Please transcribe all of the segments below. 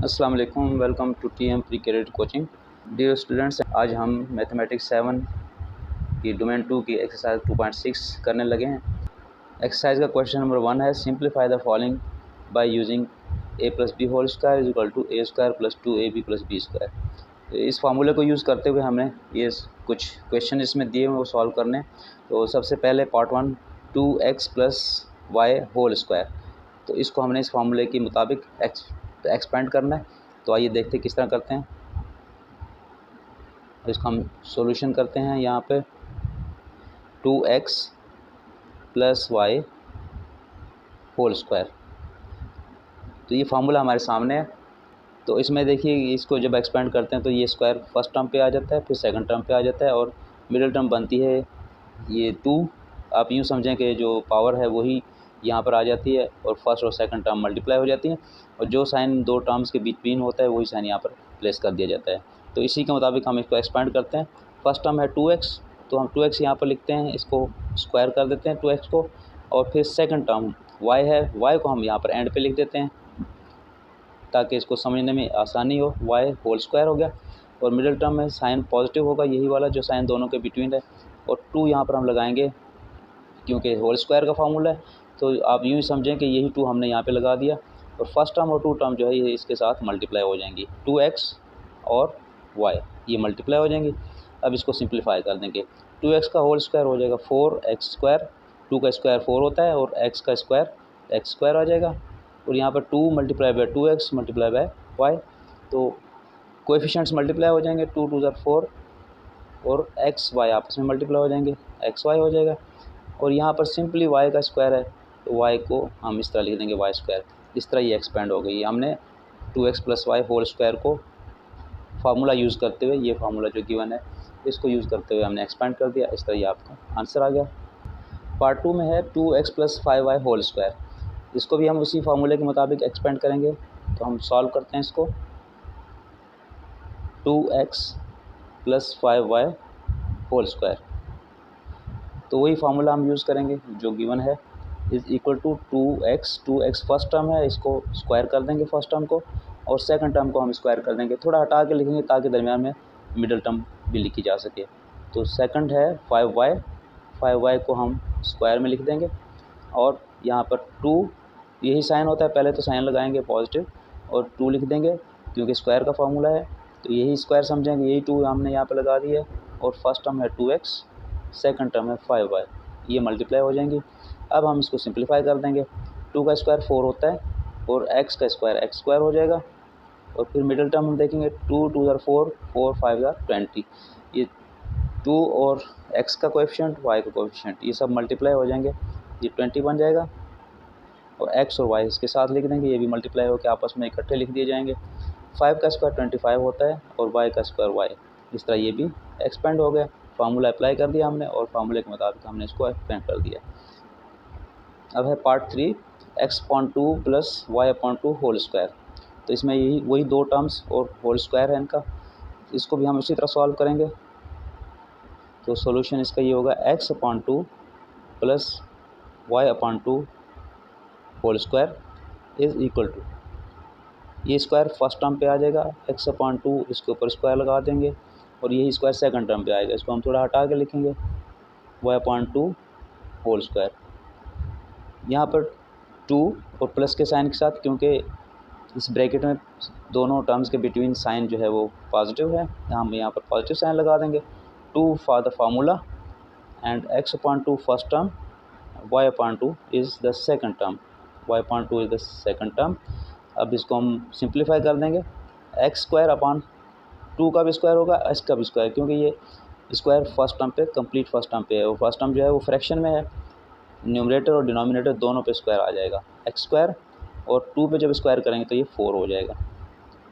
अस्सलाम वालेकुम, welcome to TM pre cadet coaching. Dear students, आज हम मैथमेटिक्स 7 की डोमेन 2 की एक्सरसाइज 2.6 करने लगे हैं। एक्सरसाइज का क्वेश्चन नंबर 1 है, simplify the following by using a + b whole square is equal to a square + 2ab + b square. इस फार्मूले को यूज़ करते हुए हमें ये कुछ क्वेश्चन इसमें दिए हुए वो सॉल्व करने। तो सबसे पहले part 1, 2x + y whole square. तो इसको हमने इस फार्मूले के मुताबिक एक्सपेंड करना है। तो आइए देखते हैं किस तरह करते हैं। इसको हम सॉल्यूशन करते हैं। यहाँ पे 2x + y होल स्क्वायर, तो ये फार्मूला हमारे सामने है। तो इसमें देखिए, इसको जब एक्सपेंड करते हैं तो ये स्क्वायर फर्स्ट टर्म पे आ जाता है, फिर सेकंड टर्म पे आ जाता है और मिडिल टर्म बनती है ये 2। आप यूँ समझें कि जो पावर है वही यहाँ पर आ जाती है और फर्स्ट और सेकंड टर्म मल्टीप्लाई हो जाती है और जो साइन दो टर्म्स के बिटवीन होता है वही साइन यहाँ पर प्लेस कर दिया जाता है। तो इसी के मुताबिक हम इसको एक्सपेंड करते हैं। फर्स्ट टर्म है 2x, तो हम 2x यहाँ पर लिखते हैं, इसको स्क्वायर कर देते हैं 2x को। और फिर सेकंड टर्म y है, y को हम यहाँ पर एंड पे लिख देते हैं ताकि इसको समझने में आसानी हो। y होल स्क्वायर हो गया और मिडिल टर्म में साइन पॉजिटिव होगा, यही वाला जो साइन दोनों के बिटवीन है। और 2 यहाँ पर हम लगाएंगे क्योंकि होल स्क्वायर का फार्मूला है। तो आप यूँ ही समझें कि यही 2 हमने यहाँ पे लगा दिया और फर्स्ट टर्म और 2 टर्म जो है ये इसके साथ मल्टीप्लाई हो जाएंगी। 2x और y ये मल्टीप्लाई हो जाएंगी। अब इसको सिंप्लीफाई कर देंगे। 2x का होल स्क्वायर हो जाएगा 4x स्क्वायर, 2 का स्क्वायर 4 होता है और x का स्क्वायर x स्क्वायर आ जाएगा। और यहाँ पर 2 × 2x × y, तो कोएफिशिएंट्स मल्टीप्लाई हो जाएंगे। 2 × 2 = 4 और x y आपस में मल्टीप्लाई हो जाएंगे, x y हो जाएगा। और यहाँ पर सिंपली y का स्क्वायर है तो y को हम इस तरह लिख देंगे y स्क्वायर। इस तरह ये एक्सपेंड हो गई। हमने 2x + y होल स्क्वायर को फार्मूला यूज़ करते हुए, ये फार्मूला जो गिवन है इसको यूज़ करते हुए हमने एक्सपेंड कर दिया। इस तरह ये आपका आंसर आ गया। पार्ट 2 में है 2x + 5y होल स्क्वायर। इसको भी हम उसी फार्मूले के मुताबिक एक्सपेंड करेंगे। तो हम सॉल्व करते हैं इसको। 2x + 5y होल स्क्वायर, तो वही फार्मूला हम यूज़ करेंगे जो गिवन है, is equal to 2x first term है, इसको स्क्वायर कर देंगे फर्स्ट टर्म को और सेकंड टर्म को हम स्क्वायर कर देंगे। थोड़ा हटा के लिखेंगे ताकि दरमियान में मिडिल टर्म भी लिखी जा सके। तो सेकंड है 5y को हम स्क्वायर में लिख देंगे और यहाँ पर 2 यही साइन होता है, पहले तो साइन लगाएंगे पॉजिटिव और 2 लिख देंगे क्योंकि स्क्वायर का फार्मूला है। तो यही स्क्वायर समझेंगे, यही 2 हमने यहाँ पर लगा दी है। और फर्स्ट टर्म है 2x, सेकंड टर्म है 5y, ये मल्टीप्लाई हो जाएंगी। अब हम इसको सिंप्लीफाई कर देंगे। 2 का स्क्वायर 4 होता है और x का स्क्वायर x स्क्वायर हो जाएगा। और फिर मिडिल टर्म हम देखेंगे, 2 × 2 = 4, 4 × 5 = 20। ये 2 और x का कोएफिशिएंट, y का कोएफिशिएंट, ये सब मल्टीप्लाई हो जाएंगे, ये 20 बन जाएगा। और x और y इसके साथ लिख देंगे, ये भी मल्टीप्लाई होकर आपस में इकट्ठे लिख दिए जाएंगे। 5 का स्क्वायर 25 होता है और y का स्क्वायर y। इस तरह ये भी एक्सपेंड हो गया। फार्मूला अप्लाई कर दिया हमने और फार्मूले के मुताबिक हमने इसको एक्सपेंड कर दिया। अब है part 3, x/2 + y/2 whole square. तो इसमें यही वही 2 टर्म्स और होल स्क्वायर है इनका, इसको भी हम उसी तरह सॉल्व करेंगे। तो सॉल्यूशन इसका ये होगा x/2 + y/2 whole square is equal to, ये स्क्वायर फर्स्ट टर्म पे आ जाएगा, x/2 इसके ऊपर स्क्वायर लगा देंगे और यही स्क्वायर सेकंड टर्म पे आएगा, इसको हम थोड़ा हटा के लिखेंगे, y/2 होल स्क्वायर। यहाँ पर 2 और प्लस के साइन के साथ, क्योंकि इस ब्रैकेट में दोनों टर्म्स के बिटवीन साइन जो है वो पॉजिटिव है, हम यहाँ पर पॉजिटिव साइन लगा देंगे। 2 for the formula and x/2 first term, y/2 is the second term, y/2 is the second term. अब इसको हम सिंप्लीफाई कर देंगे। x²/2 का भी स्क्वायर होगा, x का भी स्क्वायर, क्योंकि ये स्क्वायर फर्स्ट टर्म पे, कंप्लीट फर्स्ट टर्म पे है और फर्स्ट टर्म जो है वो फ्रैक्शन में है, न्यूमरेटर और डिनोमिनेटर दोनों पे स्क्वायर आ जाएगा। x² और 2 पे जब स्क्वायर करेंगे तो ये 4 हो जाएगा।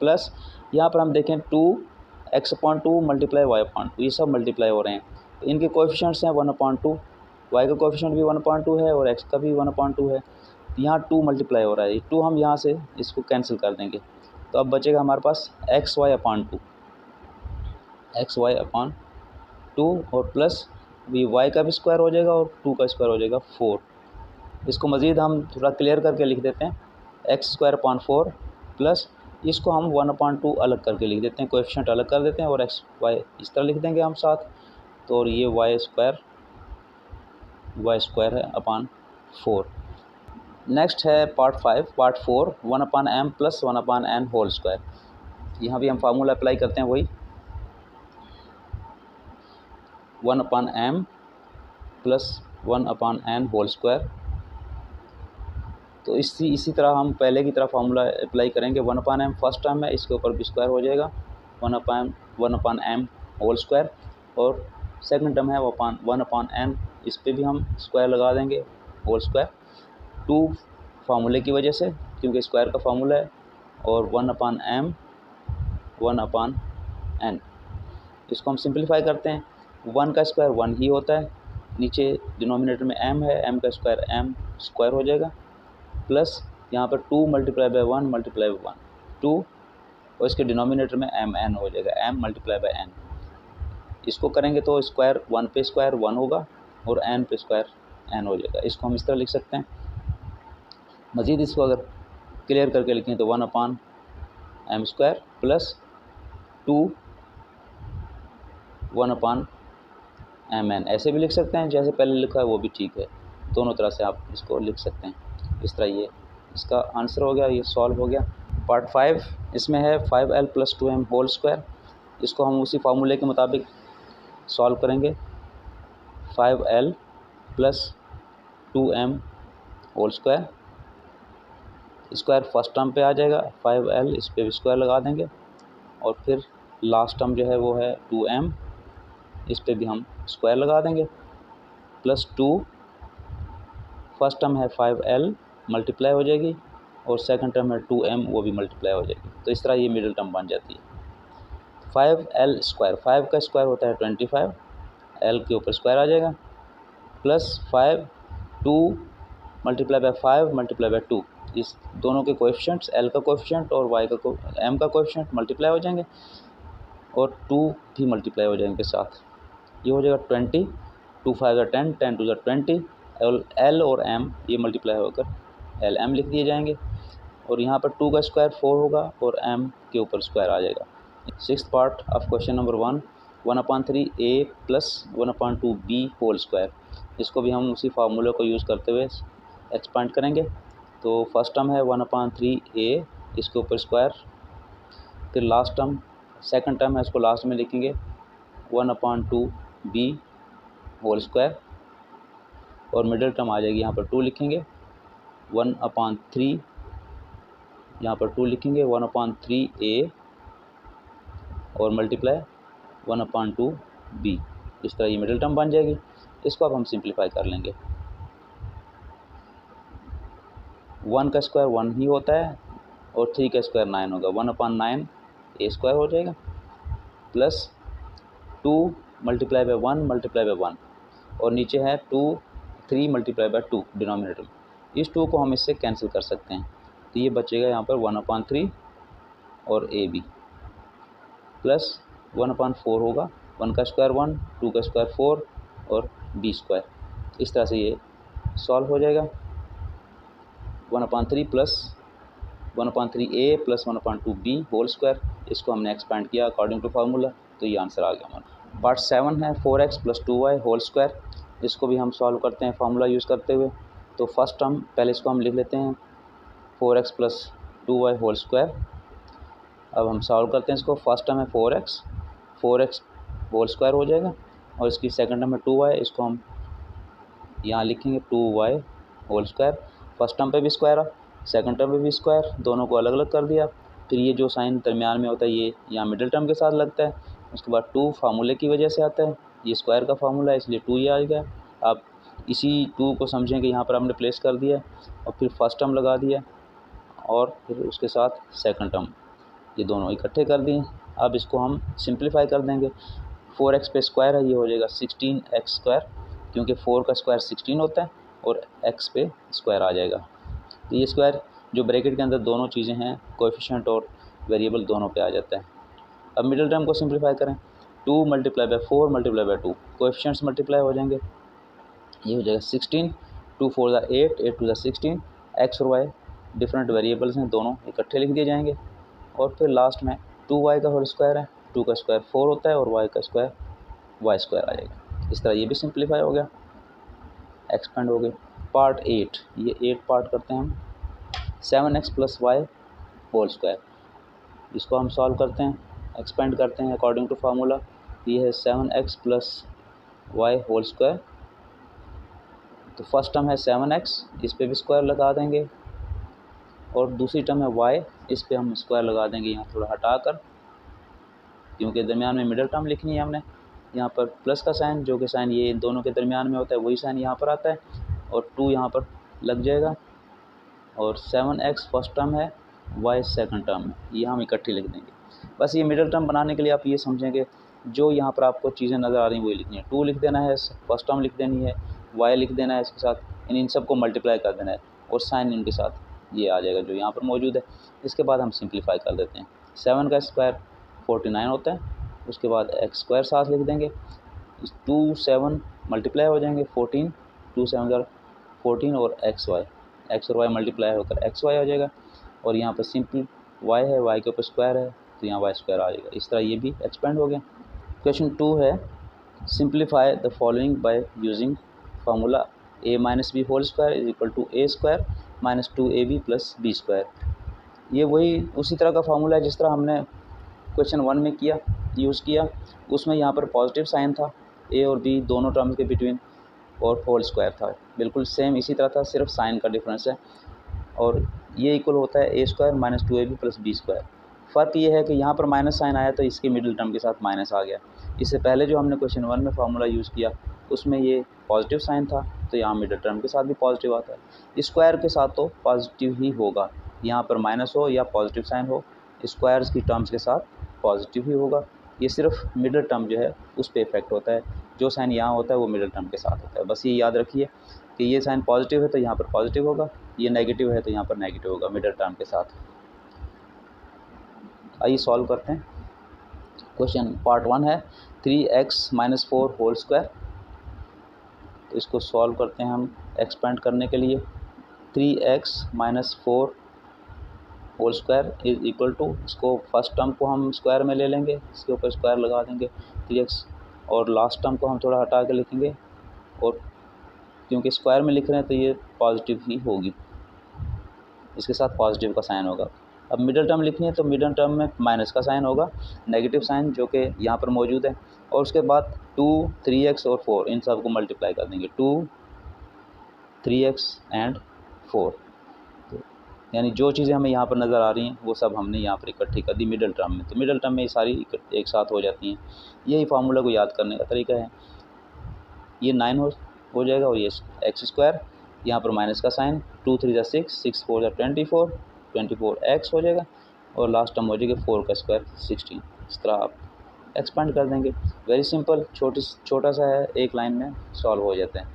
प्लस यहाँ पर हम देखें 2x/2 × y/2, ये सब मल्टीप्लाई हो रहे हैं। तो इनके कोएफिशिएंट्स हैं 1/2, y का कोएफिशिएंट भी 1/2 है और x का भी 1/2 है। यहाँ 2 मल्टीप्लाई हो रहा है, 2 हम यहाँ से इसको कैंसिल कर देंगे। तो अब बचेगा हमारे पास xy/2 और प्लस भी y का भी स्क्वायर हो जाएगा और 2 का स्क्वायर हो जाएगा 4। इसको मज़ीद हम थोड़ा क्लियर करके लिख देते हैं, x² / 4 प्लस इसको हम 1/2 अलग करके लिख देते हैं, कोएफिशिएंट अलग कर देते हैं और एक्स वाई इस तरह लिख देंगे हम साथ। तो और ये वाई स्क्वायर है अपान 4। नेक्स्ट है part 4 1/m plus 1/n whole square. यहाँ भी हम फार्मूला अप्लाई करते हैं वही 1/m plus 1/n whole square. तो इसी तरह हम पहले की तरह फार्मूला अप्लाई करेंगे। 1/m फर्स्ट टर्म है, इसके ऊपर भी स्क्वायर हो जाएगा 1/m होल स्क्वायर, और सेकंड टर्म है 1/n, इस पर भी हम स्क्वायर लगा देंगे होल स्क्वायर। 2 फार्मूले की वजह से, क्योंकि स्क्वायर का फार्मूला है, और 1/m 1/n। इसको हम सिंप्लीफाई करते हैं। 1 का स्क्वायर 1 ही होता है, नीचे डिनोमिनेटर में m है, m का स्क्वायर m स्क्वायर हो जाएगा, प्लस यहाँ पर 2 मल्टीप्लाई बाय 1 2, और इसके डिनोमिनेटर में mn हो जाएगा, m मल्टीप्लाई बाय n। इसको करेंगे तो स्क्वायर 1 पे स्क्वायर 1 होगा और n पे स्क्वायर n हो जाएगा। इसको हम इस तरह लिख सकते हैं। मज़ीद इसको अगर क्लियर करके लिखें तो 1/m स्क्वायर प्लस 2 1/mn, ऐसे भी लिख सकते हैं, जैसे पहले लिखा है वो भी ठीक है। दोनों तरह से आप इसको लिख सकते हैं। इस तरह ये इसका आंसर हो गया, ये सॉल्व हो गया। पार्ट 5 इसमें है 5l plus 2m whole square. इसको हम उसी फार्मूले के मुताबिक सॉल्व करेंगे। 5l plus 2m whole square, square first term पे आ जाएगा, 5l इस पर भी स्क्वायर लगा देंगे, और फिर लास्ट टर्म जो है वो है 2m, इस पर भी हम स्क्वायर लगा देंगे, प्लस 2 फर्स्ट टर्म है 5l मल्टीप्लाई हो जाएगी, और सेकंड टर्म है 2m, वो भी मल्टीप्लाई हो जाएगी। तो इस तरह ये मिडिल टर्म बन जाती है। 5l स्क्वायर, 5 का स्क्वायर होता है 25, l के ऊपर स्क्वायर आ जाएगा, plus 5 2 multiply by 5 multiply by 2, इस दोनों के कोएफिशिएंट्स l का कोएफिशिएंट और y का m का कोएफिशिएंट मल्टीप्लाई हो जाएंगे, और 2 भी मल्टीप्लाई हो जाएंगे साथ। ये हो जाएगा 20, 2 5 10, 10 2 20, और l और m ये मल्टीप्लाई होकर l m लिख दिए जाएंगे, और यहाँ पर 2 का स्क्वायर 4 होगा और m के ऊपर स्क्वायर आ जाएगा। 6th part of question number 1/3a plus 1/2b whole square. इसको भी हम उसी फार्मूले को यूज़ करते हुए एक्सपांड करेंगे। तो फर्स्ट टर्म है 1/3a, इसके ऊपर स्क्वायर, फिर लास्ट टर्म सेकंड टर्म है, इसको लास्ट में लिखेंगे 1/2b होल स्क्वायर, और मिडिल टर्म आ जाएगी, यहाँ पर 2 लिखेंगे 1/3, यहाँ पर 2 लिखेंगे 1/3a और मल्टीप्लाई 1/2b। इस तरह ये मिडिल टर्म बन जाएगी। इसको अब हम सिंप्लीफाई कर लेंगे। 1 का स्क्वायर 1 ही होता है, और 3 का स्क्वायर 9 होगा, 1/9 a स्क्वायर हो जाएगा, plus 2 multiply bye 1 multiply by 1, और नीचे है 3 मल्टीप्लाई बाय 2 डिनोमिनेटर। इस 2 को हम इससे कैंसिल कर सकते हैं, तो ये बचेगा यहाँ पर 1/3 और a b, प्लस 1/4 होगा, 1 का स्क्वायर 1, 2 का स्क्वायर 4 और b स्क्वायर। इस तरह से ये सॉल्व हो जाएगा। 1/3 plus 1/3a plus 1/2b whole square, इसको हमने एक्सपेंड किया अकॉर्डिंग टू फार्मूला, तो ये आंसर आ गया हमारा। पार्ट 7 है 4x plus 2y whole square. इसको भी हम सॉल्व करते हैं फार्मूला यूज़ करते हुए। तो फर्स्ट टर्म पहले इसको हम लिख लेते हैं 4x plus 2y whole square. अब हम सॉल्व करते हैं इसको। फर्स्ट टर्म है 4x होल स्क्वायर हो जाएगा, और इसकी सेकंड टर्म है 2y, इसको हम यहाँ लिखेंगे 2y whole square. First term पे भी स्क्वायर, सेकंड टर्म पे भी स्क्वायर, दोनों को अलग अलग कर दिया। फिर ये जो साइन दरमियान में होता है ये यहाँ मिडिल टर्म के साथ लगता है। उसके बाद 2 फार्मूले की वजह से आता है, ये स्क्वायर का फार्मूला है इसलिए 2 ये आ गया। आप इसी 2 को समझें कि यहाँ पर हमने प्लेस कर दिया, और फिर फर्स्ट टर्म लगा दिया, और फिर उसके साथ सेकंड टर्म, ये दोनों इकट्ठे कर दिए। अब इसको हम सिंप्लीफाई कर देंगे। 4x पे स्क्वायर है, ये हो जाएगा 16x स्क्वायर, क्योंकि 4 का स्क्वायर 16 होता है और x पे स्क्वायर आ जाएगा। तो ये स्क्वायर जो ब्रैकेट के अंदर दोनों चीज़ें हैं, कोएफिशिएंट और वेरिएबल दोनों पे आ जाता है। अब मिडिल टर्म को सिंप्लीफाई करें, 2 multiply bye 4 multiply by 2, coefficients multiply हो जाएंगे, ये हो जाएगा 16, 2 4 8, 8 2 16, x और y डिफरेंट वेरिएबल्स हैं, दोनों इकट्ठे लिख दिए जाएंगे। और फिर लास्ट में 2y का होल स्क्वायर है, 2 का स्क्वायर 4 होता है और y का स्क्वायर y स्क्वायर आ जाएगा। इस तरह ये भी सिंप्लीफाई हो गया, एक्सपेंड हो गए। पार्ट 8, ये 8 पार्ट करते हैं हम। 7x plus y whole square, इसको हम सॉल्व करते हैं, एक्सपेंड करते हैं अकॉर्डिंग टू फार्मूला। ये है 7x plus y whole square. तो फर्स्ट टर्म है 7x, इस पे भी स्क्वायर लगा देंगे, और दूसरी टर्म है y, इस पे हम स्क्वायर लगा देंगे यहाँ थोड़ा हटाकर, क्योंकि दरमियान में मिडिल टर्म लिखनी है हमने। यहाँ पर प्लस का साइन, जो कि साइन ये इन दोनों के दरमियान में होता है, वही साइन यहाँ पर आता है, और 2 यहाँ पर लग जाएगा। और 7x फर्स्ट टर्म है, y सेकंड टर्म है, ये हम इकट्ठी लिख देंगे। बस ये मिडिल टर्म बनाने के लिए आप ये समझेंगे, जो यहाँ पर आपको चीज़ें नज़र आ रही हैं वही लिखनी है। 2 लिख देना है, फर्स्ट टर्म लिख देनी है, y लिख देना है इसके साथ, इन सबको मल्टीप्लाई कर देना है, और साइन इनके साथ ये आ जाएगा जो यहाँ पर मौजूद है। इसके बाद हम सिंप्लीफाई कर देते हैं। 7 का स्क्वायर 49 होता है, उसके बाद एक्स स्क्वायर साथ लिख देंगे, 2 7 मल्टीप्लाई हो जाएंगे 14, 2 7 14, और एक्स और वाई मल्टीप्लाई होकर एक्स वाई आ जाएगा। और यहाँ पर सिंपल वाई है, वाई के ऊपर स्क्वायर है, तो यहाँ वाई स्क्वायर आ जाएगा। इस तरह ये भी एक्सपेंड हो गया। क्वेश्चन 2 है, simplify the following by using formula a minus B whole square is equal to a square minus 2ab plus B square. ये वही उसी तरह का फार्मूला है जिस तरह हमने क्वेश्चन 1 में यूज़ किया। उसमें यहाँ पर पॉजिटिव साइन था a और b दोनों टर्म्स के बिटवीन, और होल स्क्वायर था, बिल्कुल सेम इसी तरह था, सिर्फ साइन का डिफरेंस है। और ये इक्वल होता है a square minus 2ab plus B square. फ़र्क ये है कि यहाँ पर माइनस साइन आया तो इसके मिडिल टर्म के साथ माइनस आ गया। इससे पहले जो हमने क्वेश्चन 1 में फार्मूला यूज़ किया उसमें ये पॉजिटिव साइन था, तो यहाँ मिडिल टर्म के साथ भी पॉजिटिव आता है। स्क्वायर के साथ तो पॉजिटिव ही होगा, यहाँ पर माइनस हो या पॉजिटिव साइन हो, स्क्वायर्स की टर्म्स के साथ पॉजिटिव ही होगा। ये सिर्फ मिडिल टर्म जो है उस पर इफेक्ट होता है, जो साइन यहाँ होता है वो मिडिल टर्म के साथ होता है। बस ये याद रखिए कि ये साइन पॉजिटिव है तो यहाँ पर पॉजिटिव होगा, ये नेगेटिव है तो यहाँ पर नेगेटिव होगा मिडिल टर्म के साथ। आइए सॉल्व करते हैं। क्वेश्चन पार्ट 1 है 3x माइनस 4 होल स्क्वायर। तो इसको सॉल्व करते हैं हम एक्सपेंड करने के लिए। 3x minus 4 whole square is equal to, इसको फर्स्ट टर्म को हम स्क्वायर में ले लेंगे, इसके ऊपर स्क्वायर लगा देंगे 3x, और लास्ट टर्म को हम थोड़ा हटा के लिखेंगे, और क्योंकि स्क्वायर में लिख रहे हैं तो ये पॉजिटिव ही होगी, इसके साथ पॉजिटिव का साइन होगा। अब मिडिल टर्म लिखनी है तो मिडिल टर्म में माइनस का साइन होगा, नेगेटिव साइन जो कि यहाँ पर मौजूद है, और उसके बाद 2 3x और 4 इन सब को मल्टीप्लाई कर देंगे, 2 3x एंड 4। यानी जो चीज़ें हमें यहाँ पर नज़र आ रही हैं वो सब हमने यहाँ पर इकट्ठी कर दी मिडिल टर्म में, तो मिडिल टर्म में ये सारी एक साथ हो जाती हैं। यही फार्मूला को याद करने का तरीका है। ये 9 हो जाएगा, और ये एक्स स्क्वायर, यहाँ पर माइनस का साइन, 2 3 जा 6, 6 4 जा 24, 24x हो जाएगा, और लास्ट टर्म हो जाएगा 4 का स्क्वायर 16। इस तरह आप एक्सपेंड कर देंगे। वेरी सिंपल, छोटा सा है, एक लाइन में सॉल्व हो जाते हैं।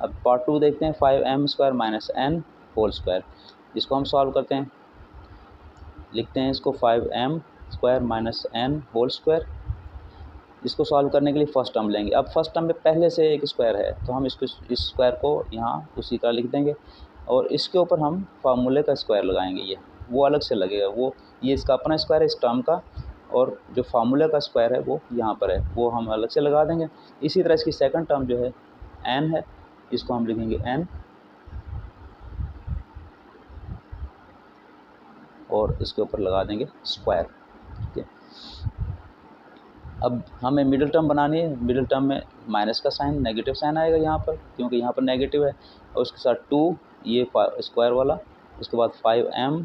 अब पार्ट 2 देखते हैं, 5m square minus n whole square. इसको हम सॉल्व करते हैं, लिखते हैं इसको 5m square minus n whole square. इसको सॉल्व करने के लिए फर्स्ट टर्म लेंगे। अब फर्स्ट टर्म में पहले से एक स्क्वायर है तो हम इसको इस स्क्वायर को यहाँ उसी तरह लिख देंगे, और इसके ऊपर हम फार्मूले का स्क्वायर लगाएंगे, ये वो अलग से लगेगा, वो ये इसका अपना स्क्वायर है इस टर्म का, और जो फार्मूले का स्क्वायर है वो यहाँ पर है, वो हम अलग से लगा देंगे। इसी तरह इसकी सेकंड टर्म जो है n है, इसको हम लिखेंगे n, और इसके ऊपर लगा देंगे स्क्वायर। ठीक है, अब हमें मिडिल टर्म बनानी है। मिडिल टर्म में माइनस का साइन, नेगेटिव साइन आएगा यहाँ पर, क्योंकि यहाँ पर नेगेटिव है, और उसके साथ 2 ये स्क्वायर वाला, उसके बाद 5m,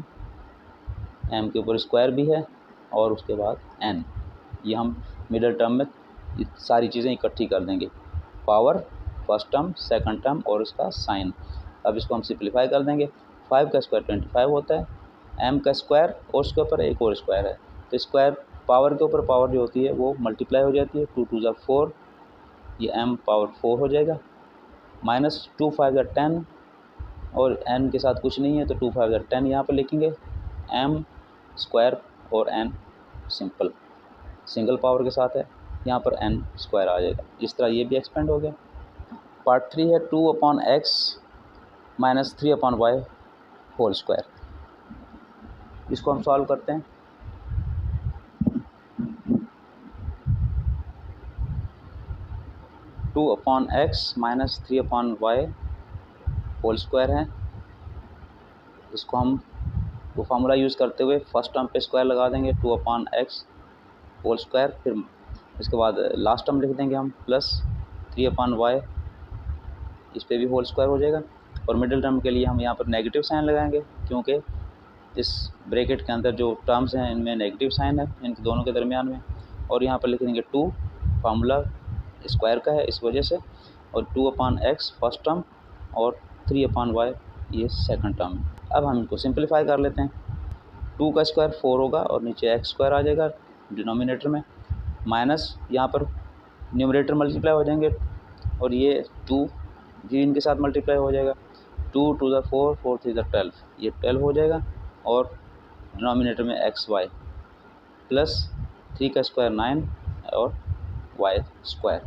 m के ऊपर स्क्वायर भी है, और उसके बाद n। ये हम मिडिल टर्म में सारी चीज़ें इकट्ठी कर देंगे, power, first term, second term और उसका साइन। अब इसको हम सिंप्लीफाई कर देंगे। 5 का स्क्वायर 25 होता है, m का स्क्वायर और उसके ऊपर एक और स्क्वायर है, तो स्क्वायर पावर के ऊपर पावर जो होती है वो मल्टीप्लाई हो जाती है, 2 2 जा 4, ये m पावर 4 हो जाएगा, माइनस 2 5 जा 10, और n के साथ कुछ नहीं है तो 2 5 जा 10 यहाँ पर लिखेंगे, m स्क्वायर और n सिंगल पावर के साथ है, यहाँ पर n स्क्वायर आ जाएगा। इस तरह ये भी एक्सपेंड हो गया। पार्ट 3 है 2/x minus 3/y whole square. इसको हम सॉल्व करते हैं। 2/x minus 3/y whole square है। इसको हम वो फार्मूला यूज़ करते हुए फर्स्ट टर्म पे स्क्वायर लगा देंगे 2/x होल स्क्वायर, फिर इसके बाद लास्ट टर्म लिख देंगे हम प्लस 3/y, इस पे भी होल स्क्वायर हो जाएगा। और मिडिल टर्म के लिए हम यहाँ पर नेगेटिव साइन लगाएंगे, क्योंकि इस ब्रैकेट के अंदर जो टर्म्स हैं इनमें नेगेटिव साइन है इनके दोनों के दरमियान में। और यहाँ पर लिख देंगे 2, फार्मूला स्क्वायर का है इस वजह से, और 2/x फर्स्ट टर्म और 3/y ये सेकंड टर्म है। अब हम इनको सिंपलीफाई कर लेते हैं। 2 का स्क्वायर 4 होगा और नीचे x स्क्वायर आ जाएगा डिनोमिनेटर में, माइनस यहाँ पर न्यूमरेटर मल्टीप्लाई हो जाएंगे और ये 2 जी इनके साथ मल्टीप्लाई हो जाएगा। 2 2 ज़ा 4, 4 3 ज़ा 12, ये 12 हो जाएगा। और डिनोमिनेटर में xy प्लस 3 का स्क्वायर 9 और y स्क्वायर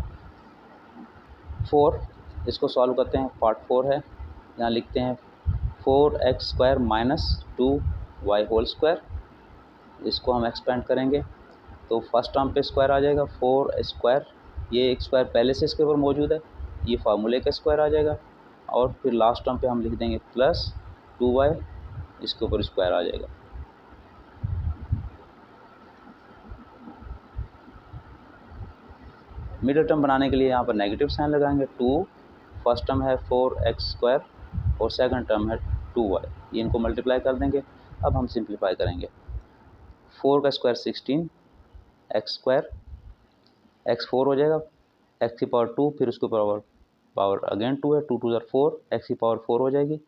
4। इसको सॉल्व करते हैं, पार्ट 4 है। यहाँ लिखते हैं 4x square minus 2y whole square. इसको हम एक्सपेंड करेंगे तो फर्स्ट टर्म पे स्क्वायर आ जाएगा 4 स्क्वायर, ये एक स्क्वायर पहले से इसके ऊपर मौजूद है, ये फार्मूले का स्क्वायर आ जाएगा। और फिर लास्ट टर्म पे हम लिख देंगे प्लस 2y, इसके ऊपर स्क्वायर आ जाएगा। मिडिल टर्म बनाने के लिए यहाँ पर नेगेटिव साइन लगाएंगे। 2 फर्स्ट टर्म है 4x स्क्वायर और सेकंड टर्म है 2y, ये इनको मल्टीप्लाई कर देंगे। अब हम सिंप्लीफाई करेंगे। 4 का स्क्वायर 16, x स्क्वायर, x 4 हो जाएगा, x की पावर 2, फिर उसके पावर अगेन 2 है, 2 2 ज़ा 4, x की पावर 4 हो जाएगी,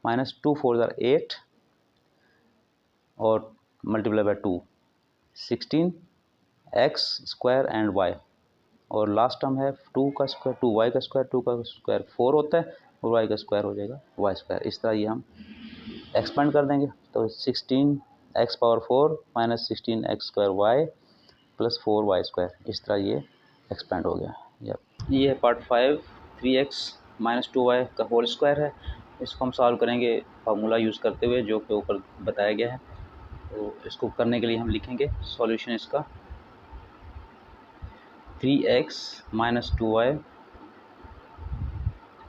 माइनस 2 4 ज़ा 8 और multiply by 2, 16 x square and y। और लास्ट टर्म है 2 का स्क्वायर 2y का स्क्वायर, 2 का स्क्वायर 4 होता है और y का स्क्वायर हो जाएगा y स्क्वायर। इस तरह ये हम एक्सपेंड कर देंगे तो 16x power 4 minus 16x square y plus 4y square, इस तरह ये एक्सपेंड हो गया। ये है पार्ट 5, 3x माइनस 2y का होल स्क्वायर है। इसको हम सॉल्व करेंगे फार्मूला यूज़ करते हुए जो कि ऊपर बताया गया है। तो इसको करने के लिए हम लिखेंगे सॉल्यूशन इसका 3x minus 2y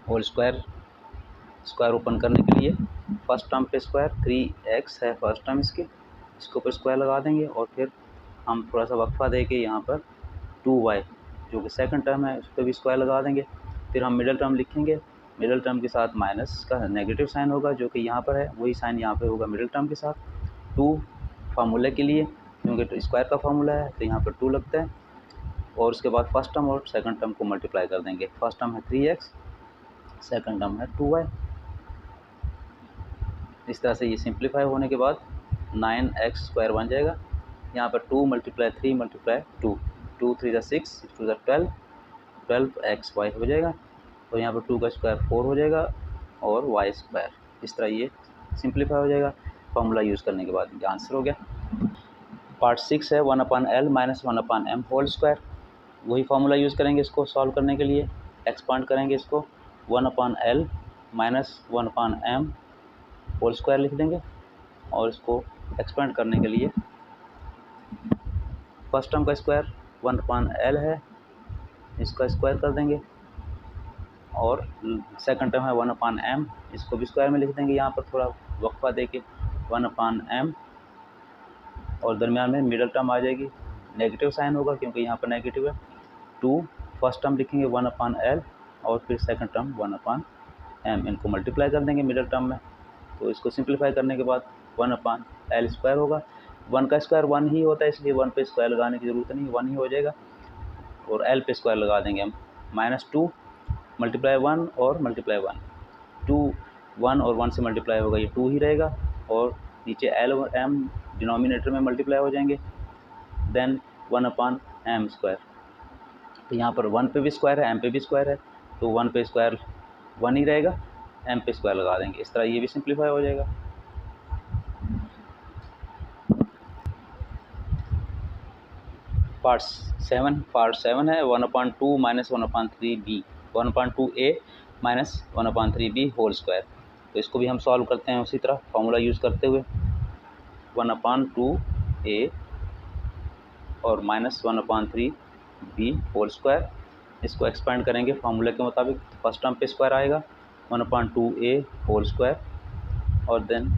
whole square. Square open करने के लिए फर्स्ट टर्म पे स्क्वायर 3x है फर्स्ट टर्म इसके ऊपर स्क्वायर लगा देंगे और फिर हम थोड़ा सा वक्फा दे के यहाँ पर 2y जो कि सेकंड टर्म है उस पर भी स्क्वायर लगा देंगे। फिर हम मिडिल टर्म लिखेंगे, मिडिल टर्म के साथ माइनस का नेगेटिव साइन होगा जो कि यहाँ पर है, वही साइन यहाँ पे होगा मिडिल टर्म के साथ। 2 फार्मूले के लिए, क्योंकि स्क्वायर का फार्मूला है तो यहाँ पर 2 लगता है। और उसके बाद फर्स्ट टर्म और सेकंड टर्म को मल्टीप्लाई कर देंगे। फर्स्ट टर्म है 3x, सेकंड टर्म है 2y। इस तरह से ये सिंप्लीफाई होने के बाद 9x स्क्वायर बन जाएगा। यहाँ पर 2 मल्टीप्लाई 3 मल्टीप्लाई 2, 2 3 ज़ा 6, 6 2 ज़ा 12, 12xy हो जाएगा। और यहाँ पर 2 का स्क्वायर 4 हो जाएगा और y स्क्वायर, इस तरह ये सिंप्लीफाई हो जाएगा फार्मूला यूज़ करने के बाद। ये आंसर हो गया। पार्ट 6 है 1/L minus 1/m whole square. वही फार्मूला यूज़ करेंगे इसको सॉल्व करने के लिए, एक्सपांड करेंगे इसको 1/L minus 1/m whole square लिख देंगे। और इसको एक्सपेंड करने के लिए फर्स्ट टर्म का स्क्वायर 1/L है, इसका स्क्वायर कर देंगे। और सेकंड टर्म है 1/m, इसको भी स्क्वायर में लिख देंगे। यहाँ पर थोड़ा वक्फा दे के 1/m और दरमियान में मिडिल टर्म आ जाएगी, नेगेटिव साइन होगा क्योंकि यहाँ पर नेगेटिव है। 2 फर्स्ट टर्म लिखेंगे 1/L और फिर सेकंड टर्म 1/m, इनको मल्टीप्लाई कर देंगे मिडिल टर्म में। तो इसको सिंप्लीफाई करने के बाद 1/L स्क्वायर होगा। 1 का स्क्वायर 1 ही होता है, इसलिए 1 पे स्क्वायर लगाने की ज़रूरत नहीं, 1 ही हो जाएगा। और L पे स्क्वायर लगा देंगे हम, माइनस 2 मल्टीप्लाई 1 और मल्टीप्लाई 1, 2 1 और 1 से मल्टीप्लाई होगा, ये 2 ही रहेगा। और नीचे L और M डिनोमिनेटर में मल्टीप्लाई हो जाएंगे, देन 1/m स्क्वायर। तो यहाँ पर 1 पे भी स्क्वायर है, m पे भी स्क्वायर है, तो 1 पे स्क्वायर 1 ही रहेगा, m पे स्क्वायर लगा देंगे। इस तरह ये भी सिंप्लीफाई हो जाएगा। पार्ट 7 है 1/2 minus 1/3b, 1/2a minus 1/3b whole square. तो इसको भी हम सॉल्व करते हैं उसी तरह फार्मूला यूज़ करते हुए 1/2a और माइनस 1/3b होल स्क्वायर। इसको एक्सपेंड करेंगे फार्मूला के मुताबिक। फर्स्ट टर्म पे स्क्वायर आएगा 1/2a होल स्क्वायर, और देन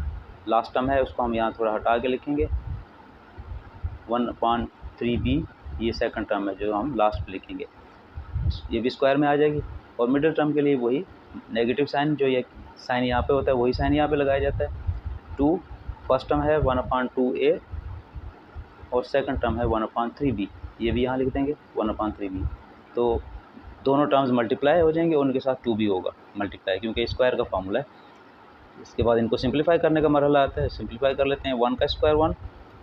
लास्ट टर्म है उसको हम यहाँ थोड़ा हटा के लिखेंगे 1/3b, ये सेकंड टर्म है जो हम लास्ट पे लिखेंगे, ये भी स्क्वायर में आ जाएगी। और मिडिल टर्म के लिए वही नेगेटिव साइन, जो ये साइन यहाँ पे होता है वही साइन यहाँ पे लगाया जाता है। 2 फर्स्ट टर्म है 1/2a और सेकंड टर्म है 1/3b, ये भी यहाँ लिख देंगे 1/3b। तो दोनों टर्म्स मल्टीप्लाई हो जाएंगे, उनके साथ 2 भी होगा मल्टीप्लाई, क्योंकि स्क्वायर का फार्मूला है। इसके बाद इनको सिंप्लीफाई करने का मरहला आता है। सिंप्लीफाई कर लेते हैं। 1 का स्क्वायर 1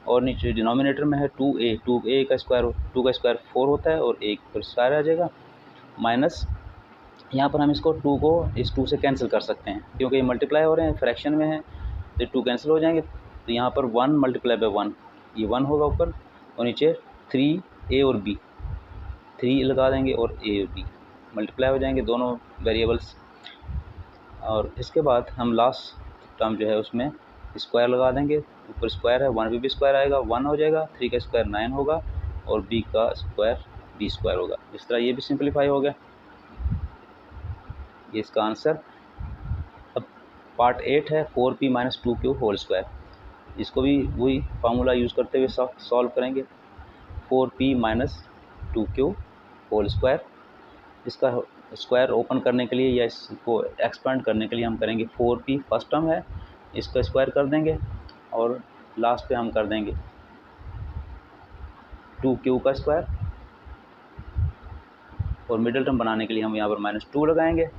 और नीचे डिनोमिनेटर में है 2a का स्क्वायर 2 का स्क्वायर 4 होता है और एक फिर स्क्वायर आ जाएगा, माइनस यहाँ पर हम इसको 2 को इस 2 से कैंसिल कर सकते हैं, क्योंकि ये मल्टीप्लाई हो रहे हैं, फ्रैक्शन में है, तो 2 कैंसिल हो जाएंगे। तो यहाँ पर 1 मल्टीप्लाई बाय 1, ये 1 होगा ऊपर, और नीचे 3a और b, 3 लगा देंगे और a और b मल्टीप्लाई हो जाएंगे दोनों वेरिएबल्स। और इसके बाद हम लास्ट टर्म जो है उसमें स्क्वायर लगा देंगे, ऊपर स्क्वायर है 1 भी स्क्वायर आएगा 1 हो जाएगा, 3 का स्क्वायर 9 होगा और b का स्क्वायर b स्क्वायर होगा। इस तरह ये भी सिंप्लीफाई हो गया, ये इसका आंसर। अब पार्ट 8 है 4p - 2q होल स्क्वायर, इसको भी वही फार्मूला यूज़ करते हुए सॉल्व करेंगे। 4p - 2q होल स्क्वायर, इसका स्क्वायर ओपन करने के लिए या इसको एक्सपेंड करने के लिए हम करेंगे 4p फर्स्ट टर्म है, इसका स्क्वायर कर देंगे और लास्ट पे हम कर देंगे 2q का स्क्वायर, और मिडिल टर्म बनाने के लिए हम यहाँ पर -2 लगाएंगे,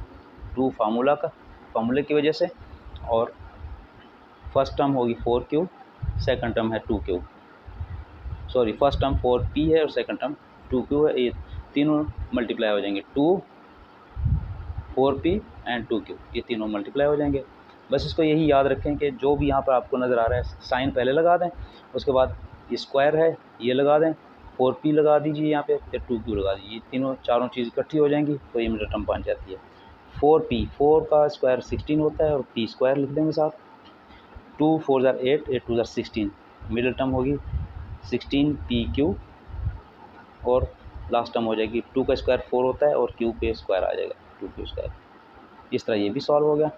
2 फार्मूले की वजह से, और फर्स्ट टर्म होगी 4q, सेकंड टर्म है 2q, sorry first term 4p है और सेकंड टर्म 2q है, ये तीनों मल्टीप्लाई हो जाएंगे, 2 4p एंड 2q, ये तीनों मल्टीप्लाई हो जाएंगे। बस इसको यही याद रखें कि जो भी यहाँ पर आपको नज़र आ रहा है साइन पहले लगा दें, उसके बाद ये स्क्वायर है ये लगा दें, 4p लगा दीजिए यहाँ पे, फिर 2q लगा दीजिए, ये तीनों चारों चीज़ इकट्ठी हो जाएंगी तो ये मिडिल टर्म बन जाती है। 4p 4 का स्क्वायर 16 होता है और p स्क्वायर लिख देंगे साथ, 2 4 ज़ार 8 8 2 ज़ार 16, मिडिल टर्म होगी 16pq, और लास्ट टर्म हो जाएगी 2 का स्क्वायर 4 होता है और q पे स्क्वायर आ जाएगा 2q स्क्वायर। इस तरह ये भी सॉल्व हो गया।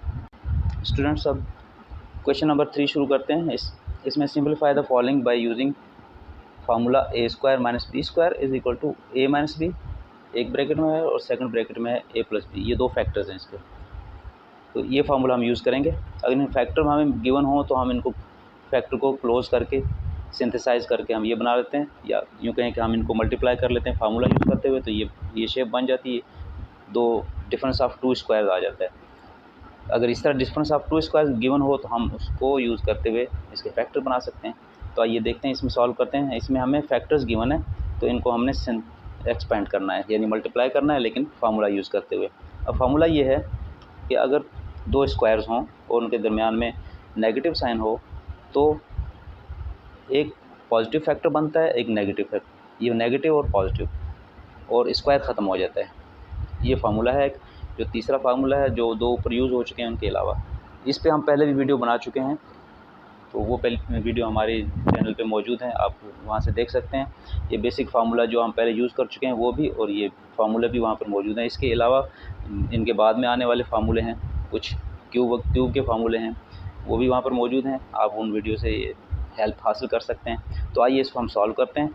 स्टूडेंट्स अब क्वेश्चन नंबर 3 शुरू करते हैं। इसमें simplify the following by using formula a square minus b square is equal to a minus b, एक ब्रैकेट में है और सेकंड ब्रैकेट में है a प्लस b, ये दो फैक्टर्स हैं इसके, तो ये फार्मूला हम यूज़ करेंगे। अगर इन फैक्टर हमें गिवन हो तो हम इनको फैक्टर को क्लोज करके सिंथेसाइज करके हम ये बना लेते हैं, या यूँ कहें कि हम इनको मल्टीप्लाई कर लेते हैं फार्मूला यूज़ करते हुए, तो ये शेप बन जाती है, दो डिफरेंस ऑफ 2 स्क्वायर आ जाता है। अगर इस तरह डिफरेंस ऑफ 2 स्क्वायर गिवन हो तो हम उसको यूज़ करते हुए इसके फैक्टर बना सकते हैं। तो आइए देखते हैं, इसमें सॉल्व करते हैं। इसमें हमें फैक्टर्स गिवन है तो इनको हमने एक्सपेंड करना है, यानी मल्टीप्लाई करना है, लेकिन फार्मूला यूज़ करते हुए। अब फार्मूला ये है कि अगर 2 स्क्वायर्स हों और उनके दरमियान में नेगेटिव साइन हो तो एक पॉजिटिव फैक्टर बनता है, एक नेगेटिव फैक्टर, ये नेगेटिव और पॉजिटिव, और स्क्वायर ख़त्म हो जाता है। ये फार्मूला है। जो तीसरा फार्मूला है जो दो ऊपर यूज़ हो चुके हैं उनके अलावा, इस पे हम पहले भी वीडियो बना चुके हैं, तो वो पहले वीडियो हमारे चैनल पे मौजूद हैं, आप वहाँ से देख सकते हैं। ये बेसिक फार्मूला जो हम पहले यूज़ कर चुके हैं वो भी, और ये फार्मूला भी वहाँ पर मौजूद हैं। इसके अलावा इनके बाद में आने वाले फार्मूले हैं, कुछ क्यूब के फार्मूले हैं, वो भी वहाँ पर मौजूद हैं, आप उन वीडियो से हेल्प हासिल कर सकते हैं। तो आइए इसको हम सॉल्व करते हैं।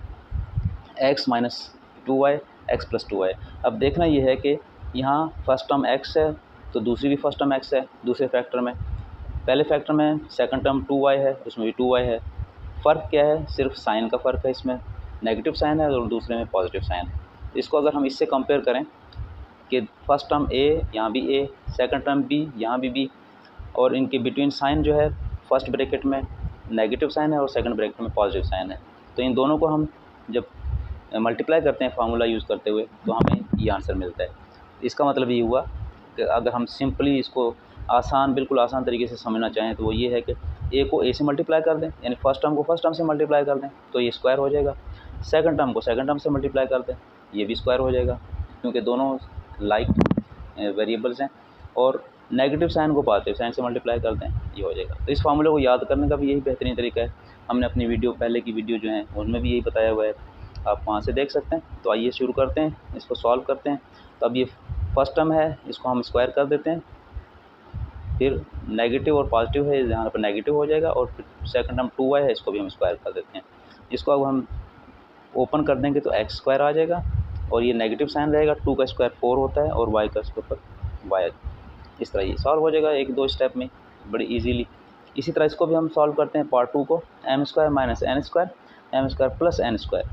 x - 2y x + 2y। अब देखना ये है कि यहाँ फर्स्ट टर्म x है तो दूसरी भी फर्स्ट टर्म x है, दूसरे फैक्टर में। पहले फैक्टर में सेकंड टर्म 2y है, उसमें भी 2y है। फ़र्क क्या है? सिर्फ साइन का फ़र्क है, इसमें नेगेटिव साइन है और दूसरे में पॉजिटिव साइन है। इसको अगर हम इससे कंपेयर करें कि फर्स्ट टर्म a, यहाँ भी a, सेकंड टर्म b, यहाँ भी b, और इनके बिटवीन साइन जो है फर्स्ट ब्रैकेट में नेगेटिव साइन है और सेकंड ब्रैकेट में पॉजिटिव साइन है, तो इन दोनों को हम जब मल्टीप्लाई करते हैं फार्मूला यूज़ करते हुए तो हमें ये आंसर मिलता है। इसका मतलब ये हुआ कि अगर हम सिंपली इसको बिल्कुल आसान तरीके से समझना चाहें तो वो ये है कि a को a से मल्टीप्लाई कर दें, यानी फर्स्ट टर्म को फर्स्ट टर्म से मल्टीप्लाई कर दें तो ये स्क्वायर हो जाएगा। सेकंड टर्म को सेकंड टर्म से मल्टीप्लाई कर दें, ये भी स्क्वायर हो जाएगा, क्योंकि दोनों लाइक वेरिएबल्स हैं। और नेगेटिव साइन को पॉजिटिव साइन से मल्टीप्लाई कर दें, ये हो जाएगा। तो इस फार्मूले को याद करने का भी यही बेहतरीन तरीका है। हमने अपनी पहले की वीडियो जो है उनमें भी यही बताया हुआ है। आप वहाँ से देख सकते हैं। तो आइए शुरू करते हैं, इसको सॉल्व करते हैं। तो अब ये फर्स्ट टर्म है, इसको हम स्क्वायर कर देते हैं, फिर नेगेटिव और पॉजिटिव है, यहाँ पर नेगेटिव हो जाएगा, और फिर सेकंड टर्म 2y है, इसको भी हम स्क्वायर कर देते हैं। इसको अब हम ओपन कर देंगे तो एक्स स्क्वायर आ जाएगा, और ये नेगेटिव साइन रहेगा, 2 का स्क्वायर 4 होता है, और y का स्क्वायर y। इस तरह ये सॉल्व हो जाएगा 1-2 स्टेप में बड़ी इजीली। इसी तरह इसको भी हम सॉल्व करते हैं पार्ट 2 को। m square minus n square, m square plus n square.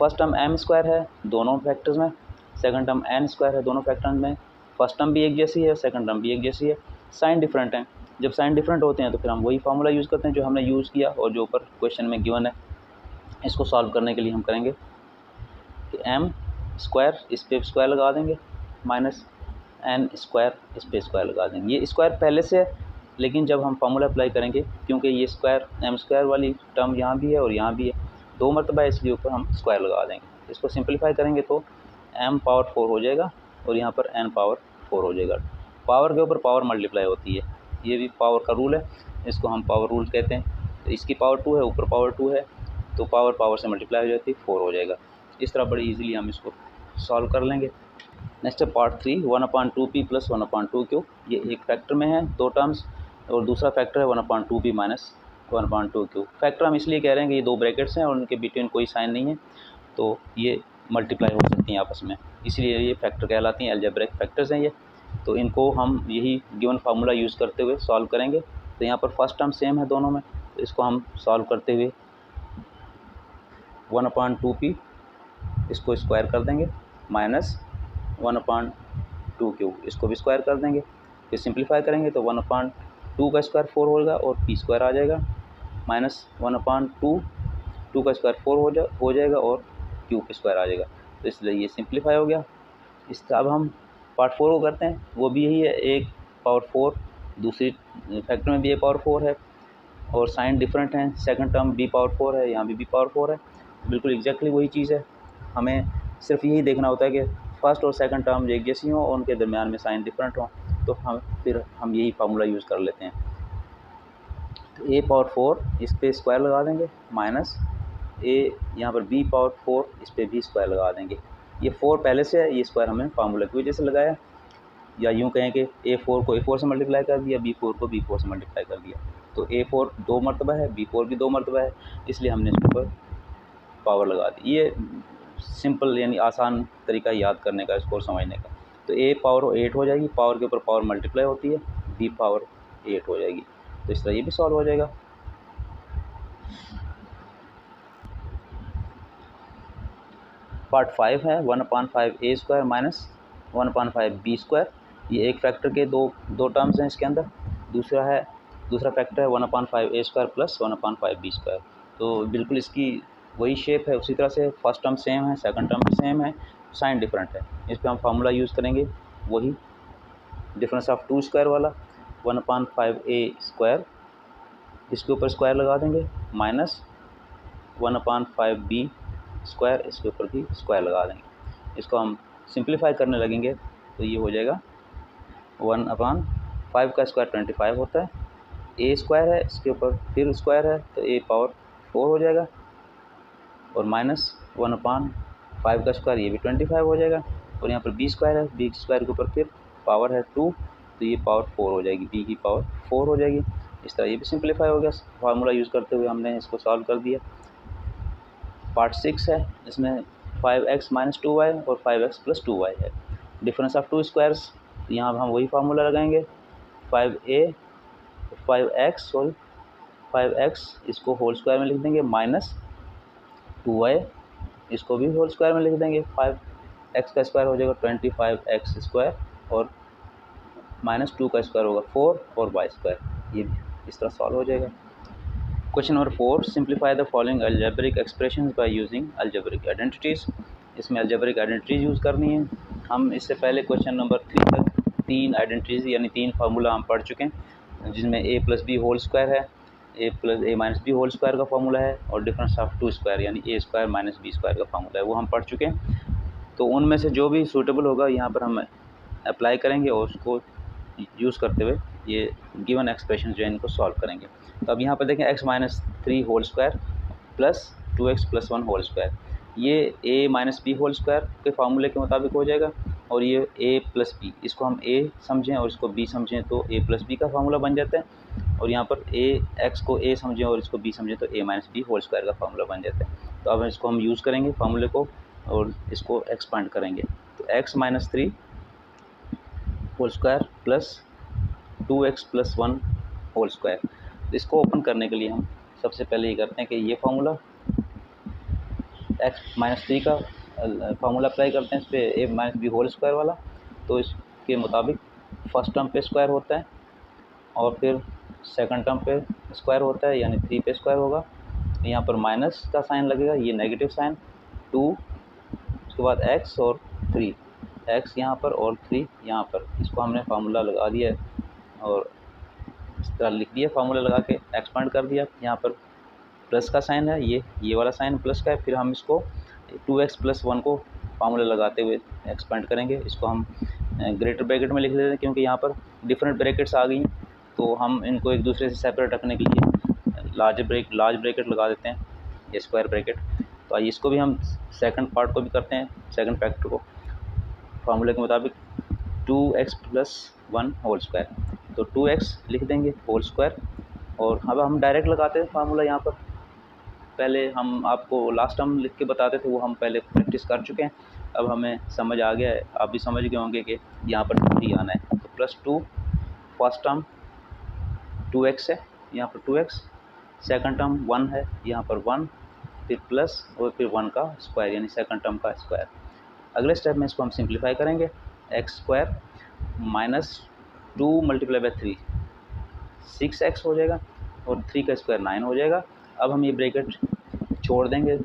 First term m square है दोनों फैक्टर्स में, सेकंड टर्म n स्क्वायर है दोनों फैक्टर्स में। फर्स्ट टर्म भी एक जैसी है, सेकंड टर्म भी एक जैसी है, साइन डिफरेंट है। जब साइन डिफरेंट होते हैं तो फिर हम वही फार्मूला यूज़ करते हैं जो हमने यूज़ किया और जो ऊपर क्वेश्चन में गिवन है। इसको सॉल्व करने के लिए हम करेंगे कि m स्क्वायर इस पर स्क्वायर लगा देंगे, माइनस n स्क्वायर इस पर स्क्वायर लगा देंगे। ये स्क्वायर पहले से है, लेकिन जब हम फार्मूला अप्लाई करेंगे, क्योंकि ये स्क्वायर m स्क्वायर वाली टर्म यहाँ भी है और यहाँ भी है, 2 मरतबा, इसलिए ऊपर हम स्क्वायर लगा देंगे। इसको सिंपलीफाई करेंगे तो m पावर 4 हो जाएगा और यहाँ पर n पावर 4 हो जाएगा। पावर के ऊपर पावर मल्टीप्लाई होती है, ये भी पावर का रूल है, इसको हम पावर रूल कहते हैं। तो इसकी पावर 2 है, ऊपर पावर 2 है, तो पावर पावर से मल्टीप्लाई हो जाती है, 4 हो जाएगा। इस तरह बड़ी इजीली हम इसको सॉल्व कर लेंगे। नेक्स्ट है पार्ट 3, 1/2p प्लस 1/2q। ये एक फैक्टर में है 2 टर्म्स, और दूसरा फैक्टर है 1/2p माइनस 1/2q। फैक्टर हम इसलिए कह रहे हैं कि ये 2 ब्रैकेट्स हैं और उनके बिटवीन कोई साइन नहीं है, तो ये मल्टीप्लाई हो सकती हैं आपस में, इसलिए ये फैक्टर कहलाती हैं, अलजेब्रिक फैक्टर्स हैं ये। तो इनको हम यही गिवन फार्मूला यूज़ करते हुए सॉल्व करेंगे। तो यहाँ पर फर्स्ट टर्म सेम है दोनों में, तो इसको हम सॉल्व करते हुए 1/2p इसको स्क्वायर कर देंगे, माइनस 1/2q इसको भी स्क्वायर कर देंगे, फिर सिंप्लीफाई करेंगे तो 1/2 का स्क्वायर 4 होगा और p स्क्वायर आ जाएगा, माइनस 1/2, 2 का स्क्वायर 4 हो जाएगा और q का स्क्वायर आ जाएगा। तो इसलिए ये सिंप्लीफाई हो गया। इसका अब हम पार्ट 4 को करते हैं, वो भी यही है, एक पावर 4, दूसरी फैक्टर में भी a पावर 4 है, और साइन डिफरेंट हैं। सेकंड टर्म b पावर 4 है, यहाँ भी b पावर 4 है, बिल्कुल एग्जैक्टली वही चीज़ है। हमें सिर्फ यही देखना होता है कि फर्स्ट और सेकंड टर्म एक जैसी हों और उनके दरमियान में साइन डिफरेंट हों, तो हम यही फार्मूला यूज़ कर लेते हैं। तो a पावर 4 इस पर स्क्वायर लगा देंगे, माइनस a यहाँ पर b पावर 4 इस पर भी स्क्वायर लगा देंगे। ये 4 पहले से है, ये स्क्वायर हमने फार्मूला की वजह से लगाया, या यूँ कहें कि a4 को a4 से मल्टीप्लाई कर दिया, b4 को b4 से मल्टीप्लाई कर दिया। तो a4 2 मरतबा है, b4 भी 2 मरतबा है, इसलिए हमने इसके ऊपर पावर लगा दी। ये सिंपल यानी आसान तरीका याद करने का, इसको समझने का। तो a पावर 8 हो जाएगी, पावर के ऊपर पावर मल्टीप्लाई होती है, b पावर 8 हो जाएगी। तो इस तरह ये भी सॉल्व हो जाएगा। पार्ट 5 है 1/5a square minus 1/5b square. ये एक फैक्टर के दो टर्म्स हैं इसके अंदर। दूसरा फैक्टर है 1/5a square plus 1/5b square. तो बिल्कुल इसकी वही शेप है, उसी तरह से फर्स्ट टर्म सेम है, सेकंड टर्म भी सेम है, साइन डिफरेंट है। इस पर हम फार्मूला यूज़ करेंगे वही डिफरेंस ऑफ 2 स्क्वायर वाला, 1/5a स्क्वायर इसके ऊपर स्क्वायर लगा देंगे, माइनस 1/5b स्क्वायर इसके ऊपर भी स्क्वायर लगा देंगे। इसको हम सिंप्लीफाई करने लगेंगे तो ये हो जाएगा 1/5 का स्क्वायर 25 होता है, a स्क्वायर है इसके ऊपर फिर स्क्वायर है तो a पावर 4 हो जाएगा, और माइनस 1/5 का स्क्वायर ये भी 25 हो जाएगा, और यहाँ पर b स्क्वायर है, b स्क्वायर के ऊपर फिर पावर है 2, तो ये पावर 4 हो जाएगी, b की पावर 4 हो जाएगी। इस तरह ये भी सिंप्लीफाई हो गया, फार्मूला यूज़ करते हुए हमने इसको सॉल्व कर दिया। पार्ट 6 है, इसमें 5x माइनस 2y और 5x प्लस 2y है। डिफरेंस ऑफ 2 स्क्वायर्स, यहाँ हम वही फार्मूला लगाएंगे, 5x इसको होल स्क्वायर में लिख देंगे, माइनस 2y इसको भी होल स्क्वायर में लिख देंगे, 5x का स्क्वायर हो जाएगा 25x स्क्वायर, और माइनस 2 का स्क्वायर होगा 4 और y स्क्वायर, ये भी इस तरह सॉल्व हो जाएगा। Question number 4, simplify the following algebraic expressions by using algebraic identities. इसमें अलजेब्रिक आइडेंटिटीज़ यूज़ करनी है। हम इससे पहले क्वेश्चन नंबर 3 तक 3 आइडेंटिटीज़ यानी 3 फार्मूला हम पढ़ चुके हैं, जिसमें a plus B whole square है, a plus a minus B whole square का फार्मूला है, और डिफरेंस ऑफ 2 स्क्वायर यानी a square minus b square का फार्मूला है, वो हम पढ़ चुके हैं। तो उनमें से जो भी सूटेबल होगा यहाँ पर हम अप्लाई करेंगे और उसको यूज़ करते हुए ये गिवन एक्सप्रेशन जो है इनको सॉल्व करेंगे। तो अब यहाँ पर देखें x minus 3 whole square plus 2x plus 1 whole square, ये a minus B whole square के फार्मूले के मुताबिक हो जाएगा, और ये a प्लस बी, इसको हम a समझें और इसको b समझें तो a प्लस बी का फार्मूला बन जाता है, और यहाँ पर x को a समझें और इसको b समझें तो a minus B whole square का फार्मूला बन जाता है। तो अब इसको हम यूज़ करेंगे फार्मूले को और इसको एक्सपांड करेंगे। तो x minus 3 whole square plus 2x plus 1 whole square. इसको ओपन करने के लिए हम सबसे पहले ये करते हैं कि ये फार्मूला x माइनस 3 का फार्मूला अप्लाई करते हैं इस पर a minus B whole square वाला। तो इसके मुताबिक फर्स्ट टर्म पे स्क्वायर होता है और फिर सेकंड टर्म पे स्क्वायर होता है, यानी 3 पे स्क्वायर होगा। यहाँ पर माइनस का साइन लगेगा, ये नेगेटिव साइन 2, उसके बाद x और 3, x यहाँ पर और 3 यहाँ पर। इसको हमने फार्मूला लगा दिया है और इस तरह लिख दिया, फार्मूला लगा के एक्सपांड कर दिया। यहाँ पर प्लस का साइन है, ये वाला साइन प्लस का है। फिर हम इसको 2x प्लस 1 को फार्मूला लगाते हुए एक्सपेंड करेंगे। इसको हम ग्रेटर ब्रैकेट में लिख लेते हैं क्योंकि यहाँ पर डिफरेंट ब्रैकेट्स आ गई, तो हम इनको एक दूसरे से सेपरेट रखने के लिए लार्ज ब्रैकेट लगा देते हैं, ये स्क्वायर ब्रैकेट। तो आइए इसको भी हम सेकंड पार्ट को भी करते हैं, सेकंड फैक्टर को फार्मूले के मुताबिक 2x प्लस 1 होल स्क्वायर। तो 2x लिख देंगे होल स्क्वायर, और अब हम डायरेक्ट लगाते हैं फार्मूला। यहाँ पर पहले हम आपको लास्ट टर्म लिख के बताते थे, वो हम पहले प्रैक्टिस कर चुके हैं, अब हमें समझ आ गया है, आप भी समझ गए होंगे कि यहाँ पर 3 आना है। तो प्लस 2 फर्स्ट टर्म 2x है, यहाँ पर 2x, सेकंड टर्म 1 है, यहाँ पर 1, फिर प्लस और फिर 1 का स्क्वायर यानी सेकंड टर्म का स्क्वायर। अगले स्टेप में इसको हम सिंप्लीफाई करेंगे, x square minus 2 multiply by 3 6x हो जाएगा, और 3 का स्क्वायर 9 हो जाएगा। अब हम ये ब्रैकेट छोड़ देंगे,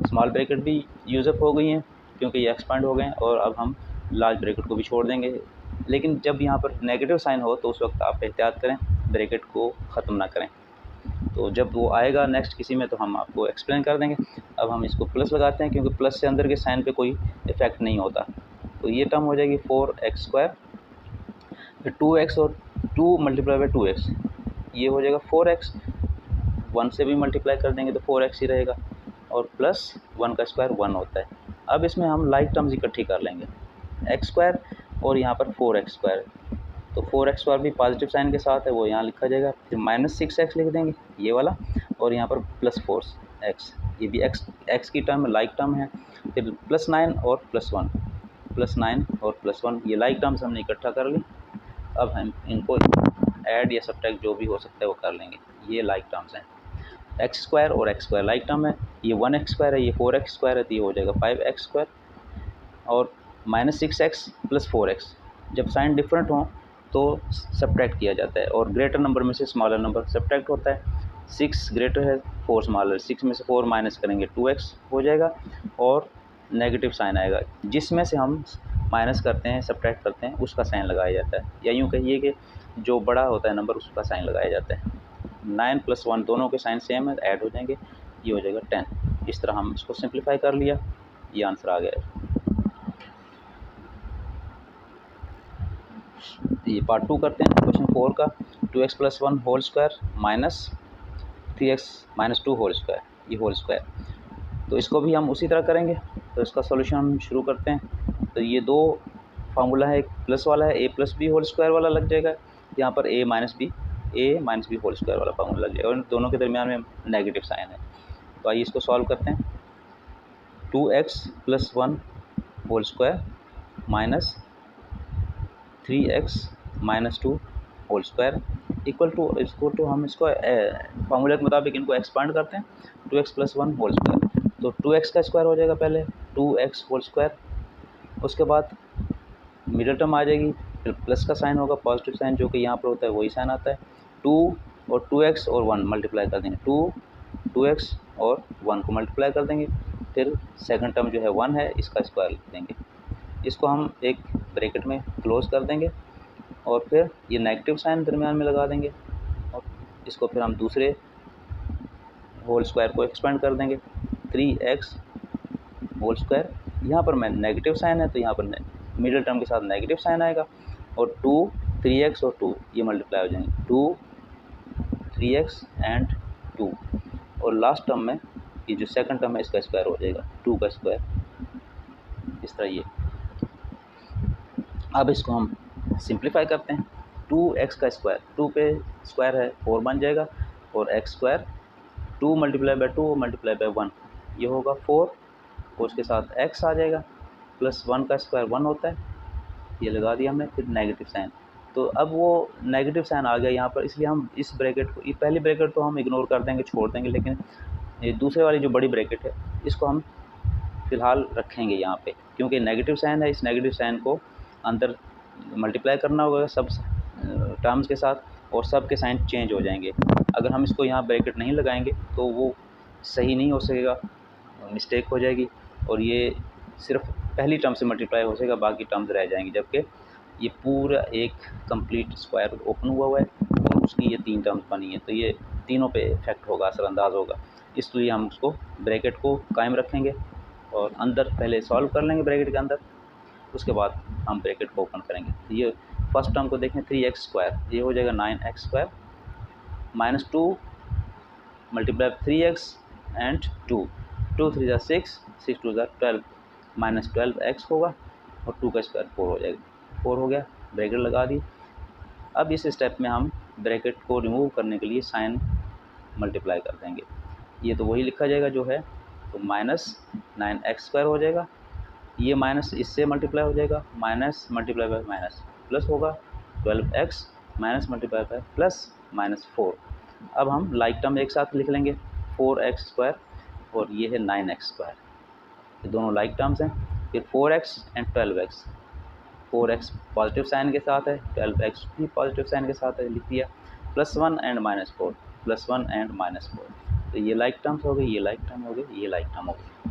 स्मॉल ब्रैकेट भी यूज़अप हो गई हैं क्योंकि ये एक्सपांड हो गए हैं, और अब हम लार्ज ब्रैकेट को भी छोड़ देंगे। लेकिन जब यहाँ पर नेगेटिव साइन हो तो उस वक्त आप एहतियात करें, ब्रैकेट को ख़त्म ना करें। तो जब वो आएगा नेक्स्ट किसी में तो हम आपको एक्सप्लेन कर देंगे। अब हम इसको प्लस लगाते हैं क्योंकि प्लस से अंदर के साइन पे कोई इफेक्ट नहीं होता। तो ये टर्म हो जाएगी 4x स्क्वायर, फिर 2x और 2 मल्टीप्लाई बाई 2x, ये हो जाएगा 4x। 1 से भी मल्टीप्लाई कर देंगे तो 4x ही रहेगा, और प्लस 1 का स्क्वायर 1 होता है। अब इसमें हम लाइक टर्म्स इकट्ठी कर लेंगे, एक्स स्क्वायर और यहाँ पर 4x स्क्वायर। तो 4x स्क्वायर भी पॉजिटिव साइन के साथ है, वो यहाँ लिखा जाएगा। फिर माइनस 6x लिख देंगे ये वाला, और यहाँ पर प्लस 4x, ये भी x की टर्म लाइक टर्म है। फिर प्लस 9 और प्लस 1, प्लस 9 और प्लस 1, ये लाइक टर्म्स हमने इकट्ठा कर ली। अब हम इनको ऐड या सब्ट्रैक्ट जो भी हो सकता है वो कर लेंगे। ये लाइक टर्म्स हैं, एक्स स्क्वायर और एक्स स्क्वायर लाइक टर्म है, ये 1x स्क्वायर है, ये 4x स्क्वायर है, तो ये हो जाएगा 5x स्क्वायर। और माइनस 6x प्लस 4x, जब साइन डिफरेंट हों तो सब्ट्रैक्ट किया जाता है, और ग्रेटर नंबर में से स्मॉलर नंबर सब्ट्रैक्ट होता है। 6 ग्रेटर है, 4 स्मॉलर, 6 में से 4 माइनस करेंगे 2x हो जाएगा, और नेगेटिव साइन आएगा, जिसमें से हम माइनस करते हैं सब्ट्रैक्ट करते हैं उसका साइन लगाया जाता है, या यूँ कहिए कि जो बड़ा होता है नंबर उसका साइन लगाया जाता है। 9 प्लस 1 दोनों के साइन सेम है, ऐड हो जाएंगे, ये हो जाएगा 10। इस तरह हम इसको सिंप्लीफाई कर लिया, ये आंसर आ गया है। ये पार्ट 2 करते हैं, क्वेश्चन 4 का। 2x plus 1 whole square minus 3x minus 2 whole square, ये होल स्क्वायर। तो इसको भी हम उसी तरह करेंगे। तो इसका सॉल्यूशन हम शुरू करते हैं। तो ये दो फार्मूला है, एक प्लस वाला है, a plus B whole square वाला लग जाएगा, यहाँ पर a minus B whole square वाला फार्मूला लग जाएगा, और दोनों के दरमियान में नेगेटिव साइन है। तो आइए इसको सॉल्व करते हैं। 2x plus 1 whole square minus 3x minus 2 whole square equal to हम इसको फार्मूले के मुताबिक इनको एक्सपांड करते हैं, 2x प्लस 1 होल स्क्वायर। तो 2x का स्क्वायर हो जाएगा पहले, 2x होल स्क्वायर, उसके बाद मिडल टर्म आ जाएगी, फिर प्लस का साइन होगा, पॉजिटिव साइन जो कि यहाँ पर होता है वही साइन आता है। 2 और 2x और 1 मल्टीप्लाई कर देंगे, 2x और 1 को मल्टीप्लाई कर देंगे, फिर सेकंड टर्म जो है 1 है, इसका स्क्वायर लिख देंगे। इसको हम एक ब्रैकेट में क्लोज कर देंगे, और फिर ये नेगेटिव साइन दरमियान में लगा देंगे, और इसको फिर हम दूसरे होल स्क्वायर को एक्सपेंड कर देंगे, 3x होल स्क्वायर। यहाँ पर मैं नेगेटिव साइन है तो यहाँ पर मिडिल टर्म के साथ नेगेटिव साइन आएगा, और 2 3x और 2 ये मल्टीप्लाई हो जाएंगे, 2 3x एंड 2, और लास्ट टर्म में ये जो सेकंड टर्म है इसका स्क्वायर हो जाएगा 2 का स्क्वायर, इस तरह ये। अब इसको हम सिंप्लीफाई करते हैं। 2x का स्क्वायर, 2 पे स्क्वायर है 4 बन जाएगा, और x square 2 multiply by 2 multiply by 1 ये होगा 4, और उसके साथ x आ जाएगा, प्लस 1 का स्क्वायर 1 होता है, ये लगा दिया हमने। फिर नेगेटिव साइन, तो अब वो नेगेटिव साइन आ गया यहाँ पर, इसलिए हम इस ब्रैकेट को, ये पहली ब्रैकेट तो हम इग्नोर कर देंगे, छोड़ देंगे, लेकिन ये दूसरे वाली जो बड़ी ब्रैकेट है इसको हम फ़िलहाल रखेंगे यहाँ पे, क्योंकि नेगेटिव साइन है। इस नेगेटिव साइन को अंदर मल्टीप्लाई करना होगा सब टर्म्स के साथ, और सब के साइन चेंज हो जाएंगे। अगर हम इसको यहाँ ब्रैकेट नहीं लगाएंगे तो वो सही नहीं हो सकेगा, मिस्टेक हो जाएगी, और ये सिर्फ पहली टर्म से मल्टीप्लाई हो सकेगा, बाकी टर्म्स रह जाएंगी। जबकि ये पूरा एक कंप्लीट स्क्वायर ओपन हुआ है और उसकी ये 3 टर्म्स बनी है, तो ये तीनों पे इफेक्ट होगा, असरअंदाज होगा। इसलिए हम उसको ब्रैकेट को कायम रखेंगे और अंदर पहले सॉल्व कर लेंगे ब्रैकेट के अंदर, उसके बाद हम ब्रैकेट को ओपन करेंगे। ये फर्स्ट टर्म को देखें 3x स्क्वायर, ये हो जाएगा 9x square minus 2 multiply 3x and 2, 2 3 जा 6, 6 2 जा 12 माइनस 12x होगा, और 2 का स्क्वायर 4 हो जाएगा, 4 हो गया, ब्रैकेट लगा दी। अब इस स्टेप में हम ब्रैकेट को रिमूव करने के लिए साइन मल्टीप्लाई कर देंगे। ये तो वही लिखा जाएगा जो है, तो माइनस 9x स्क्वायर हो जाएगा, ये माइनस इससे मल्टीप्लाई हो जाएगा, minus multiply by minus plus होगा 12x minus multiply by plus minus 4। अब हम लाइक टर्म एक साथ लिख लेंगे, 4x स्क्वायर और ये है 9x स्क्वायर, ये दोनों लाइक टर्म्स हैं। फिर 4x and 12x, 4x positive sign के साथ है, 12x भी पॉजिटिव साइन के साथ है, लिख दिया, plus 1 and minus 4, plus 1 and minus 4। तो ये लाइक टर्म्स हो गई, ये लाइक टर्म हो गई, ये लाइक टर्म हो गई।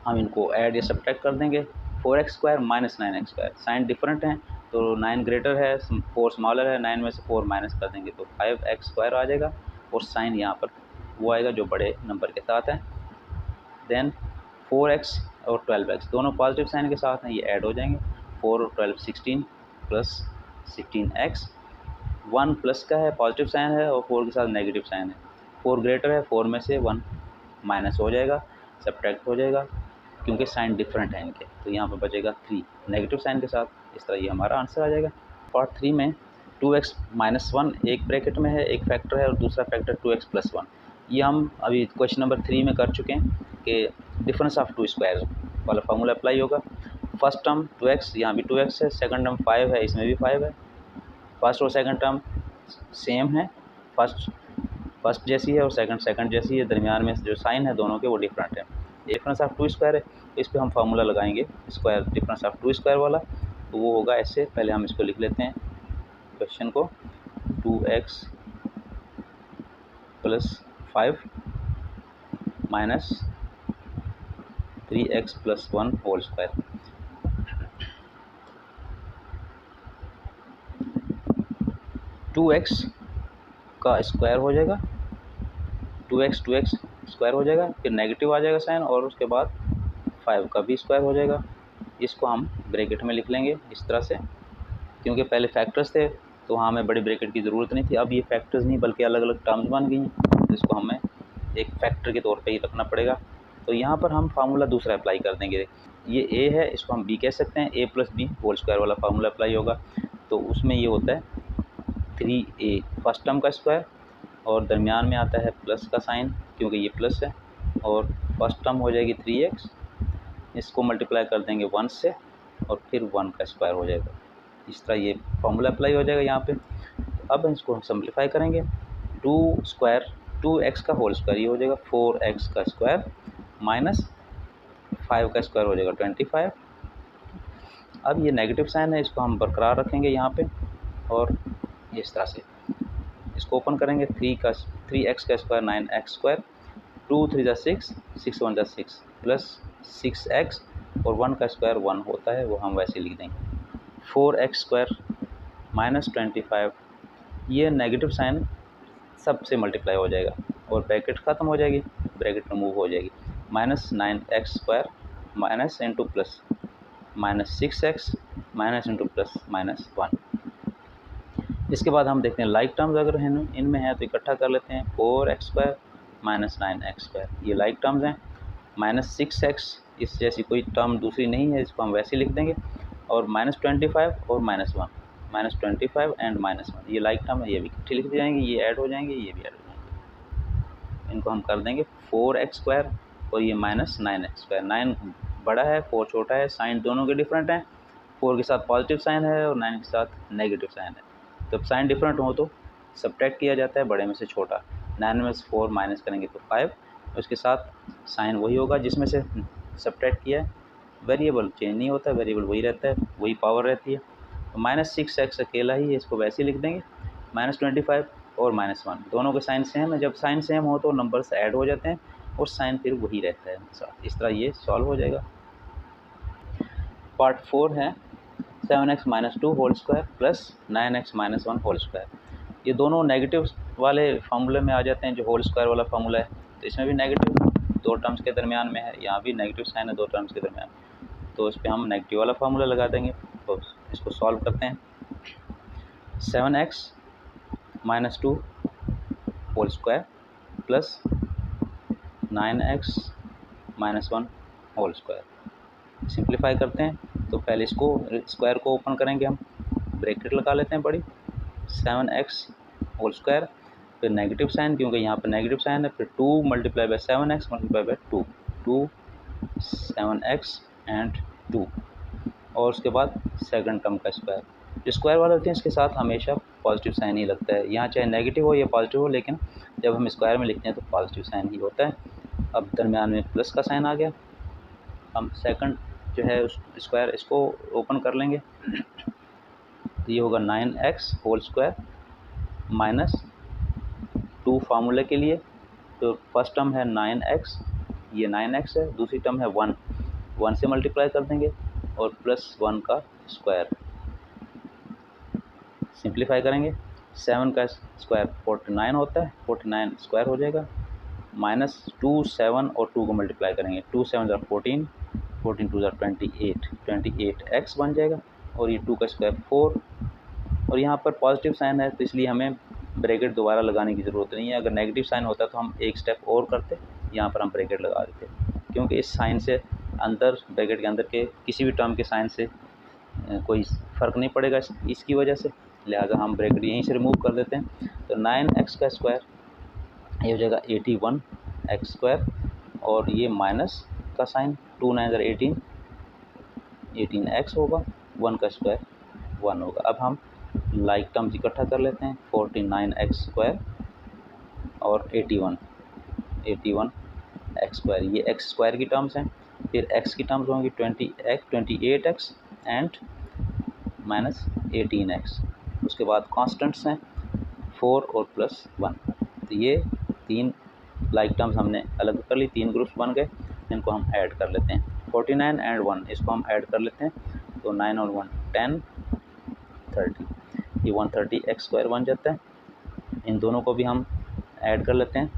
हम इनको ऐड या सब्ट्रैक्ट कर देंगे। 4x square minus 9x square, sign different हैं, तो 9 ग्रेटर है, 4 स्मॉलर है, 9 में से 4 माइनस कर देंगे तो 5x स्क्वायर आ जाएगा, और साइन यहाँ पर वो आएगा जो बड़े नंबर के साथ है। देन 4x और 12x दोनों पॉजिटिव साइन के साथ हैं, ये ऐड हो जाएंगे, 4 और 12 16 प्लस 16x, 1 प्लस का है, पॉजिटिव साइन है, और 4 के साथ नेगेटिव साइन है, 4 ग्रेटर है, 4 में से 1 माइनस हो जाएगा, सब्ट्रैक्ट हो जाएगा, क्योंकि साइन डिफरेंट है इनके, तो यहाँ पर बचेगा 3 नेगेटिव साइन के साथ। इस तरह ये हमारा आंसर आ जाएगा। पार्ट 3 में 2x माइनस 1 एक ब्रैकेट में है, एक फैक्टर है, और दूसरा फैक्टर 2x प्लस 1। ये हम अभी क्वेश्चन नंबर 3 में कर चुके हैं कि डिफरेंस ऑफ 2 स्क्वायर वाला फार्मूला अप्लाई होगा। फर्स्ट टर्म 2x, यहाँ भी 2x है, सेकंड टर्म 5 है, इसमें भी 5 है, फर्स्ट और सेकंड टर्म सेम है, फर्स्ट जैसी है और सेकंड जैसी है, दरमियान में जो साइन है दोनों के वो डिफरेंट है। डिफरेंस ऑफ 2 स्क्वायर है, इस पर हम फार्मूला लगाएंगे स्क्वायर, डिफरेंस ऑफ 2 स्क्वायर वाला, तो वो होगा ऐसे। पहले हम इसको लिख लेते हैं क्वेश्चन को, 2x plus 5 minus 3x plus 1 whole square. Two x का स्क्वायर हो जाएगा, 2x स्क्वायर हो जाएगा, फिर नेगेटिव आ जाएगा साइन, और उसके बाद 5 का भी स्क्वायर हो जाएगा। इसको हम ब्रैकेट में लिख लेंगे इस तरह से, क्योंकि पहले फैक्टर्स थे तो वहाँ हमें बड़ी ब्रैकेट की ज़रूरत नहीं थी। अब ये फैक्टर्स नहीं बल्कि अलग अलग टर्म्स बन गई हैं, तो इसको हमें एक फैक्टर के तौर पे ही रखना पड़ेगा। तो यहाँ पर हम फार्मूला दूसरा अप्लाई कर देंगे। ये a है, इसको हम b कह सकते हैं, a plus B whole square वाला फार्मूला अप्लाई होगा। तो उसमें ये होता है 3a फर्स्ट टर्म का स्क्वायर, और दरमियान में आता है प्लस का साइन क्योंकि ये प्लस है, और फर्स्ट टर्म हो जाएगी 3x, इसको मल्टीप्लाई कर देंगे 1 से, और फिर 1 का स्क्वायर हो जाएगा। इस तरह ये फार्मूला अप्लाई हो जाएगा यहाँ पे। तो अब इसको हम सिंप्लीफाई करेंगे, 2x का होल स्क्वायर, ये हो जाएगा 4x का स्क्वायर माइनस 5 का स्क्वायर हो जाएगा 25। अब ये नेगेटिव साइन है, इसको हम बरकरार रखेंगे यहाँ पे, और इस तरह से इसको ओपन करेंगे, 3x का स्क्वायर 9x स्क्वायर, 2 3 जा 6, 6 1 जा 6 प्लस 6x, और 1 का स्क्वायर 1 होता है, वो हम वैसे लिख देंगे, 4x स्क्वायर माइनस 25। ये नेगेटिव साइन सबसे मल्टीप्लाई हो जाएगा और ब्रैकेट ख़त्म हो जाएगी, ब्रैकेट रिमूव हो जाएगी, minus 9x square minus into plus minus 6x minus into plus minus 1। इसके बाद हम देखते हैं लाइक टर्म्स अगर इनमें है तो इकट्ठा कर लेते हैं, 4x स्क्वायर माइनस 9x², ये लाइक टर्म्स हैं। -6x इस जैसी कोई टर्म दूसरी नहीं है, इसको हम वैसे लिख देंगे। और -25 और -1, -25 एंड -1 ये लाइक टर्म है, ये भी इकट्ठे लिख जाएंगे, ये ऐड हो जाएंगे, ये भी ऐड हो जाएंगे। इनको हम कर देंगे 4x² और ये -9x²। 9 बड़ा है, 4 छोटा है, साइन दोनों के डिफरेंट हैं। 4 के साथ पॉजिटिव साइन है और 9 के साथ नेगेटिव साइन है। जब साइन डिफरेंट हो तो सब्ट्रैक्ट किया जाता है बड़े में से छोटा। 9 में से 4 माइनस करेंगे तो 5, उसके साथ साइन वही होगा जिसमें से सब्ट्रैक्ट किया है। वेरिएबल चेंज नहीं होता, वेरिएबल वही रहता है, वही पावर रहती है। तो -6x अकेला ही है, इसको वैसे ही लिख देंगे। -25 और -1 दोनों के साइन सेम है। जब साइन सेम हो तो नंबर्स ऐड हो जाते हैं और साइन फिर वही रहता है साथ। इस तरह ये सॉल्व हो जाएगा। पार्ट 4 है 7x - 2 whole square plus 9x - 1 whole square. ये दोनों नेगेटिव वाले फार्मूले में आ जाते हैं, जो होल स्क्वायर वाला फार्मूला है। तो इसमें भी नेगेटिव 2 टर्म्स के दरमियान में है, यहाँ भी नेगेटिव साइन है 2 टर्म्स के दरमियान। तो इस पर हम नेगेटिव वाला फार्मूला लगा देंगे। तो इसको सॉल्व करते हैं। 7x - 2 whole square plus 9x - 1 whole square. Simplify करते हैं तो पहले इसको स्क्वायर को ओपन करेंगे, हम ब्रैकेट लगा लेते हैं बड़ी। 7x होल स्क्वायर, फिर नेगेटिव साइन क्योंकि यहाँ पर नेगेटिव साइन है, फिर 2 × 7x × 2, 2 7x एंड 2, और उसके बाद सेकंड टर्म का स्क्वायर। जो स्क्वायर वाले होते हैं इसके साथ हमेशा पॉजिटिव साइन ही लगता है, यहाँ चाहे नेगेटिव हो या पॉजिटिव हो, लेकिन जब हम स्क्वायर में लिखते हैं तो पॉजिटिव साइन ही होता है। अब दरमियान में प्लस का साइन आ गया। हम सेकंड जो है उस स्क्वायर इसको ओपन कर लेंगे, तो ये होगा 9x होल स्क्वायर माइनस 2 फार्मूले के लिए। तो फर्स्ट टर्म है 9x, ये 9x है, दूसरी टर्म है 1 से मल्टीप्लाई कर देंगे और प्लस 1 का स्क्वायर। सिंप्लीफाई करेंगे, 7 का स्क्वायर 49 होता है, 49 स्क्वायर हो जाएगा। -2 7 और 2 को मल्टीप्लाई करेंगे, 2 7 = 14, 14 2 = 28, 28x बन जाएगा। और ये 2 का स्क्वायर 4, और यहाँ पर पॉजिटिव साइन है तो इसलिए हमें ब्रैकेट दोबारा लगाने की ज़रूरत नहीं है। अगर नेगेटिव साइन होता तो हम एक स्टेप और करते, यहाँ पर हम ब्रैकेट लगा देते, क्योंकि इस साइन से अंदर ब्रैकेट के अंदर के किसी भी टर्म के साइन से कोई फ़र्क नहीं पड़ेगा इसकी वजह से, लिहाजा हम ब्रैकेट यहीं से रिमूव कर देते हैं। तो 9x का स्क्वायर ये हो जाएगा 81x², और ये माइनस का साइन, 2 9 = 18, 18x होगा, 1 का स्क्वायर 1 होगा। अब हम लाइक टर्म्स इकट्ठा कर लेते हैं, 49x² और 81x², ये x² की टर्म्स हैं। फिर x की टर्म्स होंगी 28x एंड -18x। उसके बाद कांस्टेंट्स हैं 4 और +1। तो ये 3 लाइक टर्म्स हमने अलग कर ली, 3 ग्रुप्स बन गए, इनको हम ऐड कर लेते हैं। 49 एंड 1 इसको हम ऐड कर लेते हैं, तो 9 और 1 10, 30, ये 130x² बन जाता है। इन दोनों को भी हम ऐड कर लेते हैं,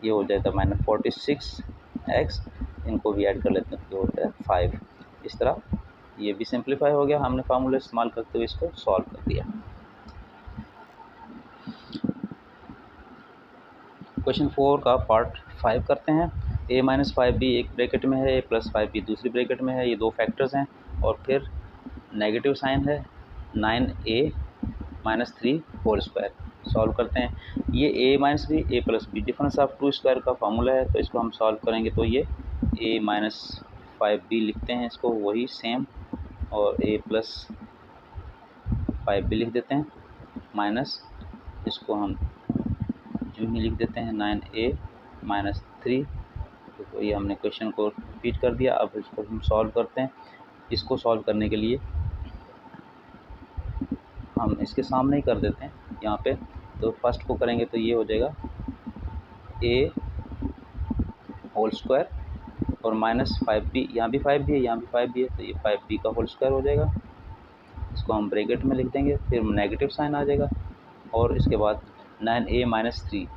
ये हो जाता है -46x, इनको भी ऐड कर लेते हैं, ये होता है 5। इस तरह ये भी सिंप्लीफाई हो गया, हमने फार्मूला इस्तेमाल करते हुए इसको सॉल्व कर दिया। क्वेश्चन 4 का पार्ट 5 करते हैं। a - 5b एक ब्रैकेट में है, a + 5b दूसरी ब्रैकेट में है, ये 2 फैक्टर्स हैं, और फिर नेगेटिव साइन है 9a - 3 होल स्क्वायर। सॉल्व करते हैं। ये a - b a + b difference of 2 square का फार्मूला है, तो इसको हम सॉल्व करेंगे तो ये a - 5b लिखते हैं, इसको वही सेम, और a + 5b लिख देते हैं, माइनस इसको हम यूँ ही लिख देते हैं 9a - 3। तो ये हमने क्वेश्चन को रिपीट कर दिया। अब इसको हम सॉल्व करते हैं। इसको सॉल्व करने के लिए हम इसके सामने ही कर देते हैं यहाँ पे। तो फर्स्ट को करेंगे तो ये हो जाएगा a होल स्क्वायर और -5b, यहाँ भी 5b है, यहाँ भी 5b है, तो ये 5b का होल स्क्वायर हो जाएगा। इसको हम ब्रैकेट में लिख देंगे, फिर नेगेटिव साइन आ जाएगा, और इसके बाद 9a - 3,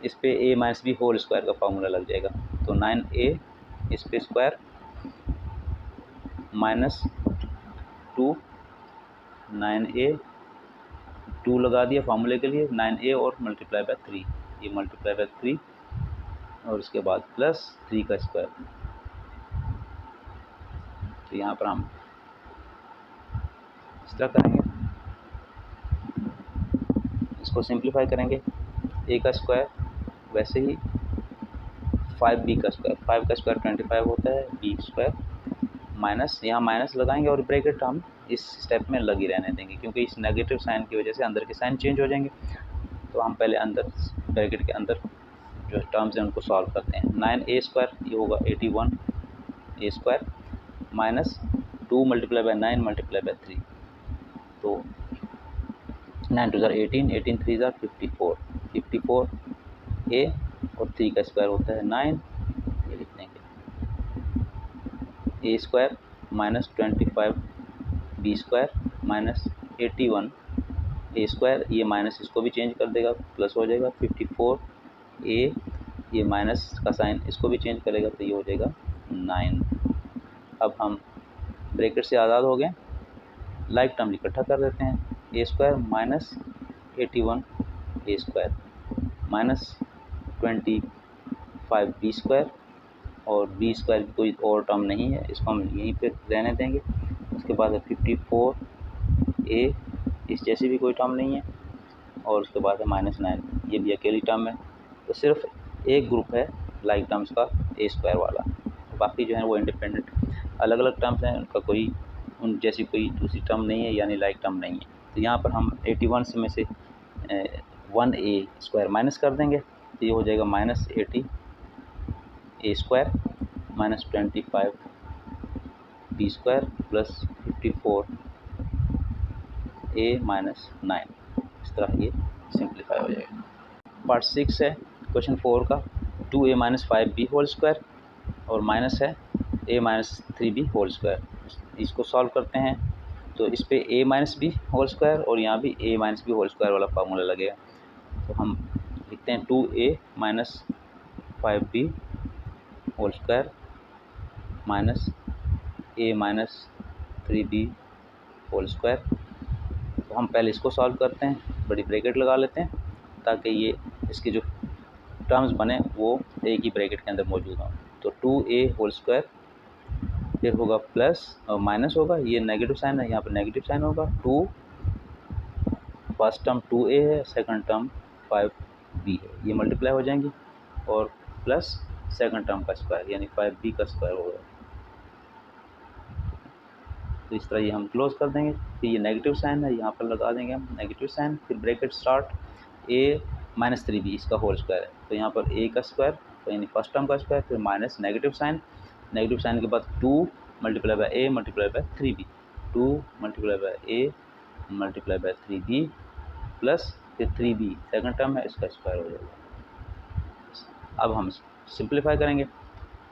इस पे a - b होल स्क्वायर का फार्मूला लग जाएगा। तो 9a इस पे स्क्वायर -2, 9a 2 लगा दिया फार्मूले के लिए, 9a और × 3, ये × 3 और उसके बाद प्लस 3 का स्क्वायर। तो यहाँ पर हम इस तरह करेंगे, इसको सिंप्लीफाई करेंगे। ए का स्क्वायर वैसे ही 5b का स्क्वायर, 5 का स्क्वायर 25 होता है, b स्क्वायर माइनस, यहाँ माइनस लगाएंगे और ब्रैकेट हम इस स्टेप में लगी रहने देंगे, क्योंकि इस नेगेटिव साइन की वजह से अंदर के साइन चेंज हो जाएंगे। तो हम पहले अंदर ब्रैकेट के अंदर जो टर्म्स हैं उनको सॉल्व करते हैं। 9a स्क्वायर ये होगा 81a square minus 2 multiply bye 9 multiply by 3, तो 9 टू ज़ार 18, 18 3 ज़ार 54, 54a और 3 का स्क्वायर होता है 9, ये लिख देंगे। a square minus 25b square minus 81 a square, ये माइनस इसको भी चेंज कर देगा, प्लस हो जाएगा 54a, ये माइनस का साइन इसको भी चेंज करेगा, तो ये हो जाएगा 9। अब हम ब्रैकेट से आज़ाद हो गए, लाइक टर्म इकट्ठा कर देते हैं। a square minus 81 a square minus 25b square, और b स्क्वायर की कोई और टर्म नहीं है, इसको हम यहीं पे रहने देंगे। उसके बाद है 54a, इस जैसी भी कोई टर्म नहीं है, और उसके बाद है -9, ये भी अकेली टर्म है। तो सिर्फ एक ग्रुप है लाइक टर्म्स का a स्क्वायर वाला, बाकी जो है वो इंडिपेंडेंट अलग अलग टर्म्स हैं, उनका कोई उन जैसी कोई दूसरी टर्म नहीं है, यानी लाइक टर्म नहीं है। तो यहाँ पर हम 81 में से 1a स्क्वायर माइनस कर देंगे, तो ये हो जाएगा -80 a square minus 25 b square plus 54 a minus 9। इस तरह ये सिंप्लीफाई हो जाएगा। पार्ट 6 है क्वेश्चन 4 का, 2a minus 5b whole square और माइनस है a minus 3b whole square. इसको सॉल्व करते हैं, तो इस पे a minus B whole square और यहाँ भी a minus B whole square वाला फार्मूला लगेगा। तो हम लिखते हैं 2a minus 5b whole square minus a minus 3b whole square. तो हम पहले इसको सॉल्व करते हैं, बड़ी ब्रैकेट लगा लेते हैं ताकि ये इसके जो टर्म्स बने वो एक ही ब्रैकेट के अंदर मौजूद हों। तो 2a होल स्क्वायर, फिर होगा प्लस और माइनस होगा, ये नेगेटिव साइन है, यहाँ पर नेगेटिव साइन होगा। 2 फर्स्ट टर्म 2a है, सेकंड टर्म 5b है, ये मल्टीप्लाई हो जाएंगी, और प्लस सेकंड टर्म का स्क्वायर यानी 5b का स्क्वायर होगा। तो इस तरह ये हम क्लोज कर देंगे। फिर ये नेगेटिव साइन है, यहाँ पर लगा देंगे हम नेगेटिव साइन, फिर bracket start a minus 3b इसका होल स्क्वायर है, तो यहाँ पर a का स्क्वायर तो यानी फर्स्ट टर्म का स्क्वायर, फिर माइनस नेगेटिव साइन के बाद 2 multiply bye a multiply by 3b, 2 multiply bye a multiply by 3b plus फिर 3b सेकंड टर्म है, इसका स्क्वायर हो जाएगा। अब हम सिंप्लीफाई करेंगे,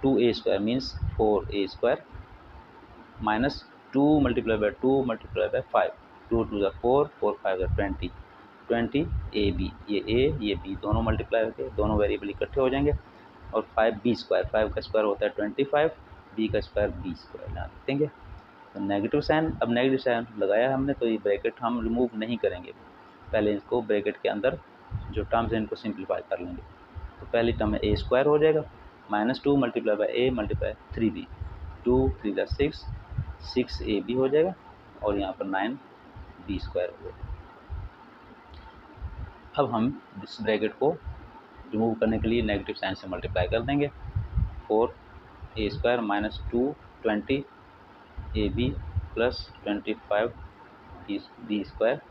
2a square means 4a square minus 2 multiply by 2 multiply by 5, 2 two ज़ा 4, 4 5 ज़ा 20, 20 ab, ये a ये b दोनों मल्टीप्लाई होकर दोनों वेरिएबल इकट्ठे हो जाएंगे, और 5b स्क्वायर, 5 का स्क्वायर होता है 25, b का स्क्वायर b स्क्वायर यहाँ लिख देंगे। तो नेगेटिव साइन, अब नेगेटिव साइन लगाया हमने, तो ये ब्रैकेट हम रिमूव नहीं करेंगे, पहले इसको ब्रैकेट के अंदर जो टर्म्स हैं इनको सिंप्लीफाई कर लेंगे। तो पहली टर्म है a स्क्वायर हो जाएगा minus 2 multiply bye a multiply 3b, 2 3 ज़ा 6, 6ab हो जाएगा, और यहाँ पर 9b स्क्वायर हो जाएगा। अब हम इस ब्रैकेट को रिमूव करने के लिए नेगेटिव साइन से मल्टीप्लाई कर देंगे, 4a square minus 2 20 ab plus 25 b square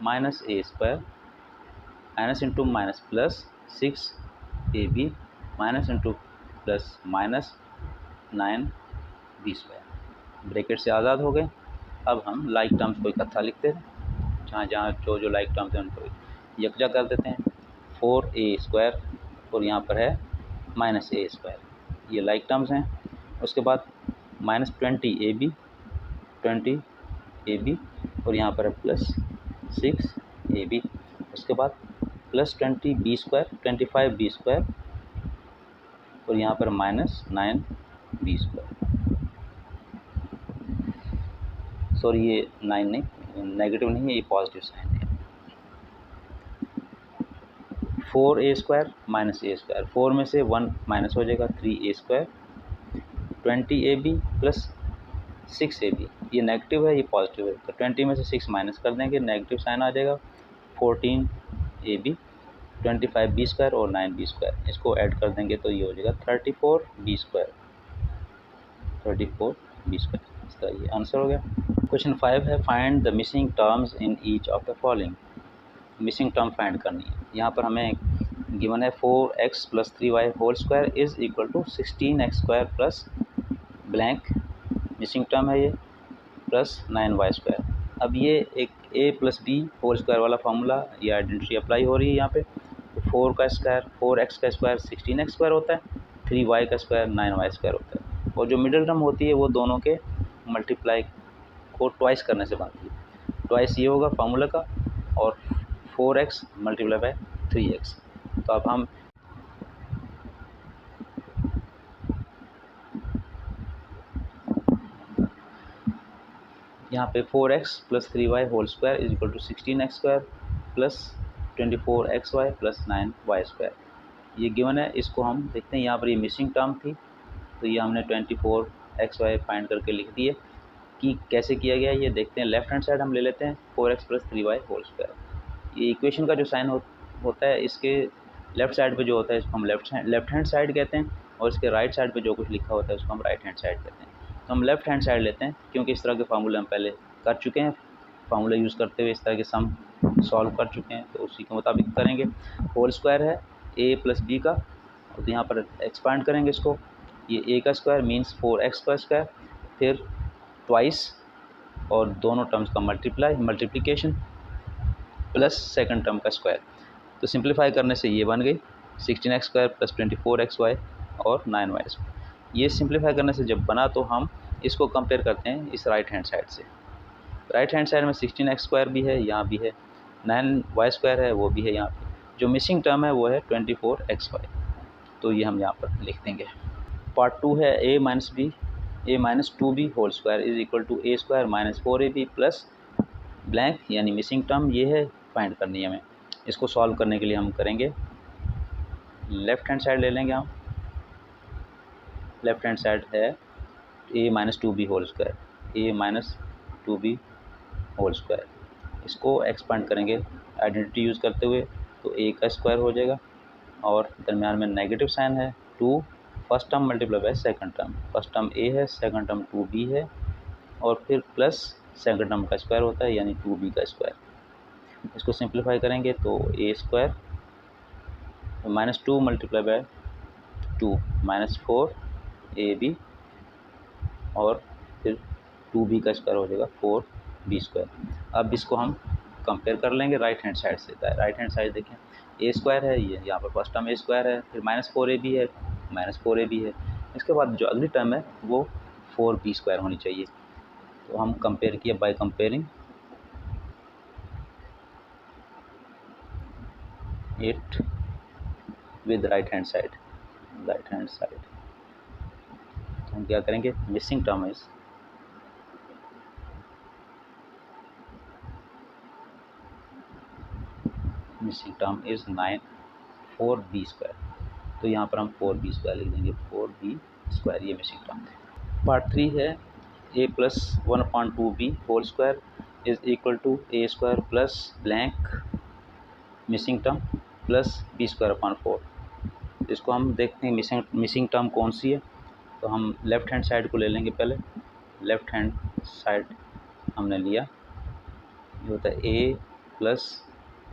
minus a square minus into minus plus 6ab minus into plus minus 9b square. Bracket से आज़ाद हो गए। अब हम लाइक टर्म्स को इकट्ठा लिखते हैं, जहाँ जहाँ जो लाइक टर्म्स हैं उनको यकजा कर देते हैं। 4a स्क्वायर और यहाँ पर है माइनस a स्क्वायर, ये लाइक टर्म्स हैं। उसके बाद माइनस 20ab और यहाँ पर है प्लस 6ab। उसके बाद plus 20b square 25b square और यहाँ पर माइनस 9b स्क्वायर। सॉरी ये 9 नहीं, नेगेटिव नहीं है, ये पॉजिटिव साइन है। 4a² माइनस a², 4 में से 1 माइनस हो जाएगा, 3a², 20ab प्लस 6ab, ये नेगेटिव है ये पॉजिटिव है, तो 20 में से 6 माइनस कर देंगे, नेगेटिव साइन आ जाएगा, 14ab, 25b² और 9b², इसको ऐड कर देंगे तो ये हो जाएगा 34b², 34b², इसका ये आंसर हो गया। क्वेश्चन 5 है, find the missing terms in each of the following. Missing term find करनी है। यहाँ पर हमें गिवन है 4x plus 3y whole square is equal to 16x² plus blank, missing term है ये, प्लस 9y²। अब ये एक a plus B whole square वाला फार्मूला, ये आइडेंटिटी अप्लाई हो रही है यहाँ पे। तो 4 का स्क्वायर 4x का स्क्वायर 16x² होता है, 3y का स्क्वायर 9y² होता है, और जो मिडिल टर्म होती है वो दोनों के मल्टीप्लाई को ट्वाइस करने से बनती है। ट्वाइस ये होगा फार्मूला का, और 4x मल्टीप्लाई बाय 3x। तो अब हम यहाँ पे 4x plus 3y whole square is equal to 16x² plus 24xy plus 9y², ये गिवन है। इसको हम देखते हैं, यहाँ पर ये मिसिंग टर्म थी तो ये हमने 24xy फाइंड करके लिख दिए। कि कैसे किया गया ये देखते हैं। लेफ्ट हैंड साइड हम ले लेते हैं 4x plus 3y whole square. ये इक्वेशन का जो साइन होता है, इसके लेफ्ट साइड पे जो होता है इसको हम लेफ्ट हैंड साइड कहते हैं, और इसके राइट साइड पे जो कुछ लिखा होता है उसको हम राइट हैंड साइड कहते हैं। तो हम लेफ्ट हैंड साइड लेते हैं, क्योंकि इस तरह के फार्मूले हम पहले कर चुके हैं, फार्मूला यूज़ करते हुए इस तरह के सम सॉल्व कर चुके हैं, तो उसी के मुताबिक करेंगे। होल स्क्वायर है a प्लस बी का, तो यहाँ पर एक्सपांड करेंगे इसको। ये a का स्क्वायर मीन्स 4x का स्क्वायर, फिर ट्वाइस और दोनों टर्म्स का मल्टीप्लिकेशन प्लस सेकंड टर्म का स्क्वायर। तो सिंप्लीफाई करने से ये बन गई 16x² प्लस 24xy और 9y²। ये सिंप्लीफाई करने से जब बना तो हम इसको कंपेयर करते हैं इस राइट हैंड साइड से। राइट हैंड साइड में 16x² भी है, यहाँ भी है, 9y² है, वो भी है यहाँ पे। जो मिसिंग टर्म है वो है 24xy, तो ये हम यहाँ पर लिख देंगे। पार्ट 2 है a minus 2b whole square is equal to a² minus 4ab plus blank, यानी मिसिंग टर्म ये है, फाइंड करनी है हमें। इसको सॉल्व करने के लिए हम करेंगे, लेफ्ट हैंड साइड ले लेंगे हम। लेफ्ट हैंड साइड है a minus 2b whole square, a minus 2b whole square, इसको एक्सपांड करेंगे आइडेंटिटी यूज़ करते हुए, तो a का स्क्वायर हो जाएगा, और दरम्यान में नेगेटिव साइन है 2, first term multiply by second term, first term a है, सेकंड टर्म 2b है, और फिर प्लस सेकंड टर्म का स्क्वायर होता है, यानी 2b का स्क्वायर। इसको सिंप्लीफाई करेंगे तो a² minus 2 multiply by 2 minus 4ab, और फिर 2b का स्क्वायर हो जाएगा 4b²। अब इसको हम कंपेयर कर लेंगे राइट हैंड साइड से। राइट हैंड साइड देखें, a² है, ये यहाँ पर फर्स्ट टर्म a² है, फिर माइनस 4ab है, माइनस 4ab है, इसके बाद जो अगली टर्म है वो 4b² होनी चाहिए। तो हम कंपेयर किया by comparing it with right hand side. तो हम क्या करेंगे, मिसिंग टर्म इज (4b²). तो यहाँ पर हम 4b² लिख देंगे, 4b², ये मिसिंग टर्म है। पार्ट 3 है a plus 1/2b whole square is equal to a² plus blank, missing term, plus b²/4। इसको हम देखते हैं मिसिंग टर्म कौन सी है। तो हम लेफ़्ट हैंड साइड को ले लेंगे पहले। लेफ़्ट हैंड साइड हमने लिया, ये होता है a plus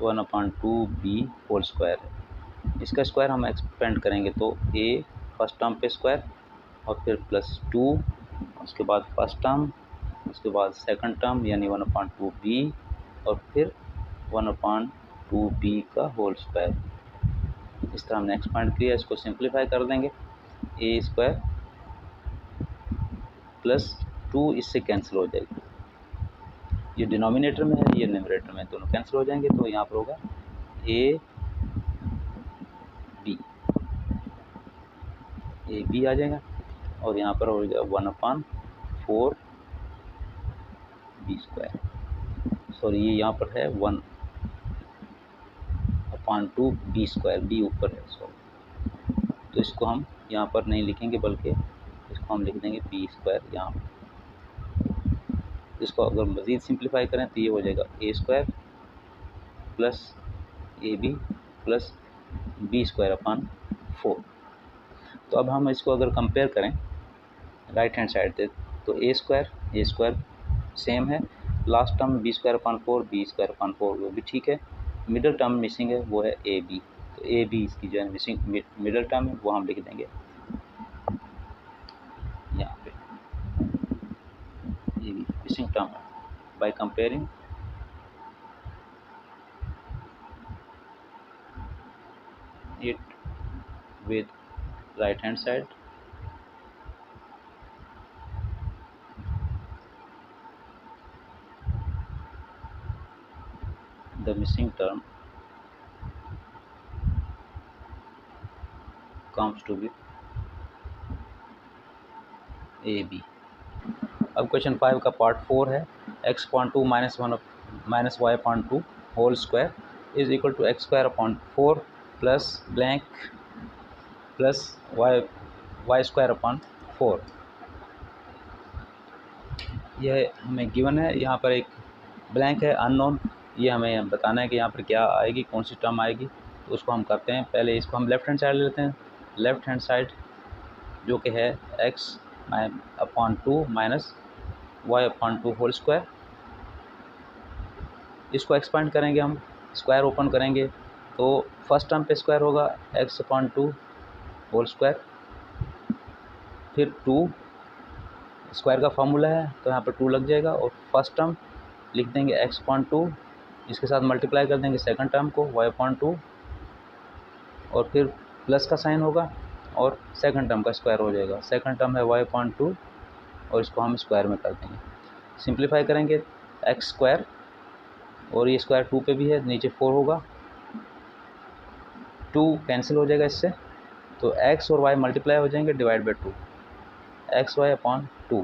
1/2b whole square है। इसका स्क्वायर हम एक्सपेंड करेंगे तो a फर्स्ट टर्म पे स्क्वायर, और फिर प्लस 2, उसके बाद फर्स्ट टर्म, उसके बाद सेकंड टर्म यानी 1/2b, और फिर 1/2b का होल स्क्वायर। इस तरह हमने एक्सपांड किया। इसको सिंप्लीफाई कर देंगे, a² प्लस 2 इससे कैंसिल हो जाएगी, ये डिनोमिनेटर में है, ये न्यूमरेटर में, दोनों कैंसिल हो जाएंगे, तो यहाँ पर होगा ए बी आ जाएगा, और यहाँ पर हो जाएगा 1/4b²। सॉरी, ये यहाँ पर है 1/4 अपॉन 2 बी स्क्वायर, बी ऊपर है सॉरी, तो इसको हम यहाँ पर नहीं लिखेंगे बल्कि इसको हम लिख देंगे बी स्क्वायर यहाँ पर। इसको अगर मज़ीद सिंप्लीफाई करें तो ये हो जाएगा A square plus A B plus B square upon 4। तो अब हम इसको अगर कंपेयर करें राइट हैंड साइड से तो ए स्क्वायर सेम है, last term B square upon 4 B square upon 4 वो भी ठीक है, मिडल टर्म मिसिंग है वो है ए बी, तो ए बी इसकी जो है मिसिंग मिडल टर्म है वो हम लिख देंगे यहाँ पे ए बी मिसिंग टर्म है। By comparing it with right hand side, the missing term comes to be A B. अब क्वेश्चन 5 का पार्ट 4 है, x upon 2 minus Y upon 2 whole square is equal to X square upon 4 plus blank plus Y square upon 4। यह हमें given है, यहाँ पर एक blank है अननोन, ये हमें बताना है कि यहाँ पर क्या आएगी, कौन सी टर्म आएगी। तो उसको हम करते हैं, पहले इसको हम लेफ़्ट हैंड साइड लेते हैं, लेफ़्ट हैंड साइड जो कि है x upon 2 minus Y upon 2 whole square, इसको एक्सपेंड करेंगे हम, स्क्वायर ओपन करेंगे तो फर्स्ट टर्म पे स्क्वायर होगा x अपॉन 2 होल स्क्वायर, फिर 2 स्क्वायर का फार्मूला है तो यहाँ पर 2 लग जाएगा, और फर्स्ट टर्म लिख देंगे x अपॉन 2, इसके साथ मल्टीप्लाई कर देंगे सेकंड टर्म को y अपॉन 2, और फिर प्लस का साइन होगा और सेकंड टर्म का स्क्वायर हो जाएगा, सेकंड टर्म है y अपॉन 2 और इसको हम स्क्वायर में कर देंगे। सिंप्लीफाई करेंगे एक्स स्क्वायर और ये स्क्वायर 2 पे भी है, नीचे 4 होगा, 2 कैंसिल हो जाएगा इससे, तो x और y मल्टीप्लाई हो जाएंगे divide by 2, X Y upon 2,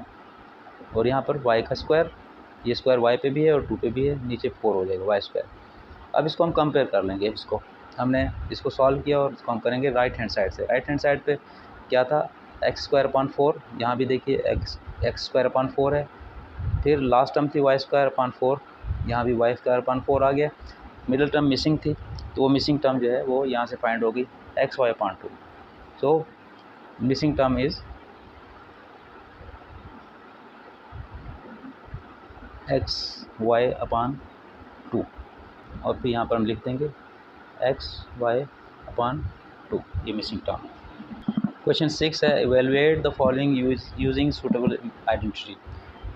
और यहाँ पर y का स्क्वायर, ये स्क्वायर y पे भी है और 2 पे भी है, नीचे 4 हो जाएगा y स्क्वायर। अब इसको हम कंपेयर कर लेंगे, इसको हमने इसको सॉल्व किया और इसको हम करेंगे राइट हैंड साइड से। राइट हैंड साइड पे क्या था, एक्स स्क्वायर अपॉन 4, यहाँ भी देखिए एक्स स्क्वायर अपॉन 4 है, फिर लास्ट टर्म थी वाई स्क्वायर अपॉन 4, यहाँ भी वाई स्क्वायर अपॉन 4 आ गया, मिडिल टर्म मिसिंग थी तो वो मिसिंग टर्म जो है वो यहाँ से फाइंड होगी X Y upon 2। So missing term is X Y upon 2, और फिर यहाँ पर हम लिख देंगे एक्स वाई अपॉन 2, ये मिसिंग टर्म है। क्वेश्चन 6 है, evaluate the following using suitable identity.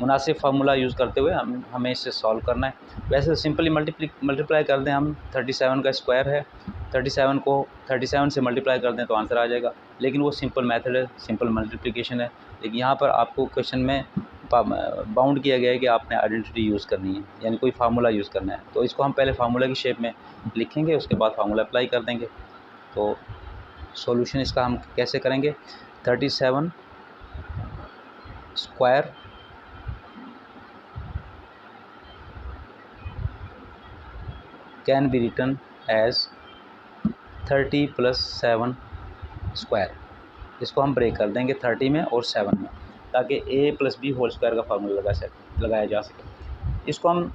मुनासिब फार्मूला यूज़ करते हुए हमें इसे सॉल्व करना है। वैसे सिंपली मल्टीप्लाई कर दें हम, 37 का स्क्वायर है, 37 को 37 से मल्टीप्लाई कर दें तो आंसर आ जाएगा, लेकिन वो सिंपल मेथड है, सिंपल मल्टीप्लिकेशन है। लेकिन यहाँ पर आपको क्वेश्चन में बाउंड किया गया है कि आपने आइडेंटिटी यूज़ करनी है, यानी कोई फार्मूला यूज़ करना है, तो इसको हम पहले फार्मूला की शेप में लिखेंगे, उसके बाद फार्मूला अप्लाई कर देंगे। तो सॉल्यूशन इसका हम कैसे करेंगे, 37 square can be written as 30 plus 7 square, इसको हम ब्रेक कर देंगे 30 में और 7 में, ताकि a plus B whole square का फार्मूला लगाया जा सके। इसको हम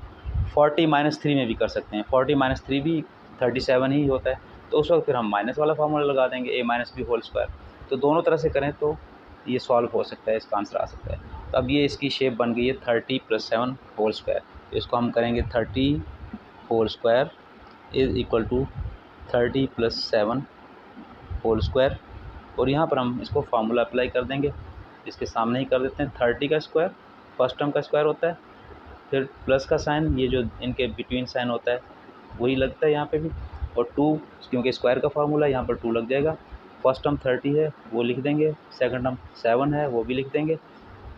40 माइनस 3 में भी कर सकते हैं, 40 माइनस 3 भी 37 ही होता है, तो उस वक्त फिर हम माइनस वाला फार्मूला लगा देंगे a minus B whole square. तो दोनों तरह से करें तो ये सॉल्व हो सकता है, इसका आंसर आ सकता है। तो अब ये इसकी शेप बन गई है 30 प्लस 7 होल स्क्वायर, तो इसको हम करेंगे 30 whole square is equal to 30 plus 7 whole square, और यहाँ पर हम इसको फार्मूला अप्लाई कर देंगे, इसके सामने ही कर देते हैं। 30 का स्क्वायर फर्स्ट टर्म का स्क्वायर होता है, फिर प्लस का साइन, ये जो इनके बिटवीन साइन होता है वही लगता है यहाँ पे भी, और 2 क्योंकि स्क्वायर का फार्मूला यहाँ पर 2 लग जाएगा। फर्स्ट टर्म 30 है वो लिख देंगे, सेकंड टर्म 7 है वो भी लिख देंगे,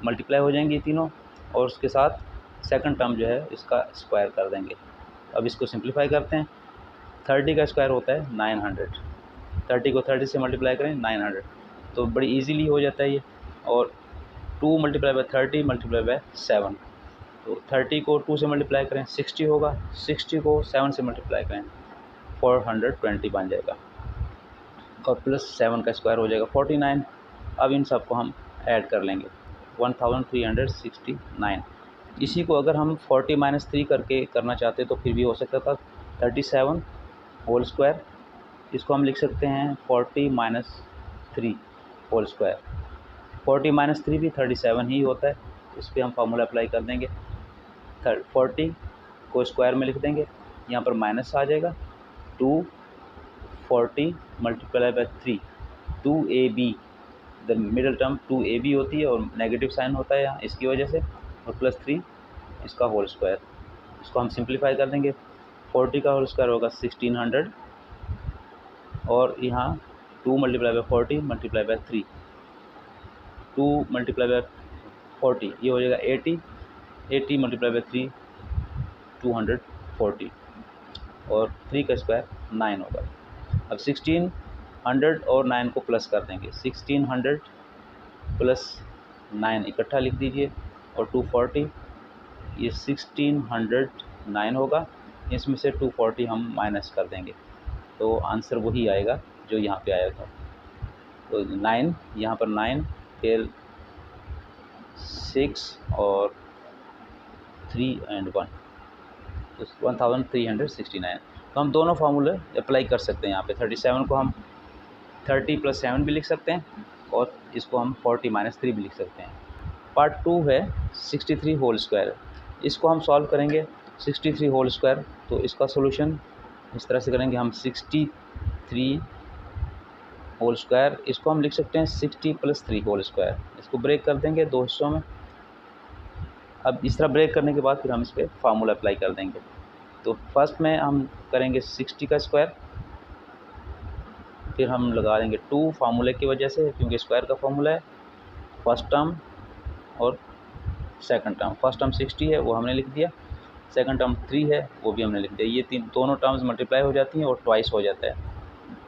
मल्टीप्लाई हो जाएंगे तीनों, और उसके साथ सेकंड टर्म जो है इसका स्क्वायर कर देंगे। अब इसको सिंप्लीफाई करते हैं, 30 का स्क्वायर होता है 900, 30 को 30 से मल्टीप्लाई करें 900, तो बड़ी इजीली हो जाता है ये। और 2 मल्टीप्लाई बाय 30 मल्टीप्लाई बाय 7, तो 30 को 2 से मल्टीप्लाई करें 60 होगा, 60 को 7 से मल्टीप्लाई करें 420 बन जाएगा और प्लस 7 का स्क्वायर हो जाएगा 49। अब इन सबको हम ऐड कर लेंगे 1369। इसी को अगर हम 40 - 3 करके करना चाहते तो फिर भी हो सकता था 37 होल स्क्वायर। इसको हम लिख सकते हैं 40 - 3 होल स्क्वायर। 40 - 3 भी 37 ही होता है। इस पर हम फार्मूला अप्लाई कर देंगे। 40 को स्क्वायर में लिख देंगे, यहाँ पर माइनस आ जाएगा 240 multiply by 3 2ab, the middle term 2ab होती है और नेगेटिव साइन होता है यहाँ इसकी वजह से, और प्लस 3 इसका होल स्क्वायर। इसको हम सिंप्लीफाई कर देंगे। 40 का होल स्क्वायर होगा 1600 और यहाँ 2 multiply bye 40 multiply by 3 2 multiply bye 40 ये हो जाएगा 80 80 मल्टीप्लाई बाय 3 240 और 3 का स्क्वायर 9 होगा। अब 1600 और 9 को प्लस कर देंगे। 1600 प्लस 9 इकट्ठा लिख दीजिए और 240 ये 1609 होगा। इसमें से 240 हम माइनस कर देंगे तो आंसर वही आएगा जो यहाँ पे आया था। तो 9 यहाँ पर 9 फिर 6 और 3 and 1 तो 1369। तो हम दोनों फार्मूले अप्लाई कर सकते हैं यहाँ पे। 37 को हम 30 + 7 भी लिख सकते हैं और इसको हम 40 - 3 भी लिख सकते हैं। पार्ट 2 है 63 होल स्क्वायर। इसको हम सॉल्व करेंगे 63 होल स्क्वायर। तो इसका सॉल्यूशन इस तरह से करेंगे हम 63 होल स्क्वायर। इसको हम लिख सकते हैं 60 + 3 होल स्क्वायर। इसको ब्रेक कर देंगे दो हिस्सों में। अब इस तरह ब्रेक करने के बाद फिर हम इस पर फार्मूला अप्लाई कर देंगे। तो फर्स्ट में हम करेंगे 60 का स्क्वायर, फिर हम लगा देंगे 2 फार्मूले की वजह से, क्योंकि स्क्वायर का फार्मूला है फर्स्ट टर्म और सेकंड टर्म। फर्स्ट टर्म 60 है वो हमने लिख दिया, सेकंड टर्म 3 है वो भी हमने लिख दिया। ये तीन दोनों टर्म्स मल्टीप्लाई हो जाती हैं और ट्वाइस हो जाता है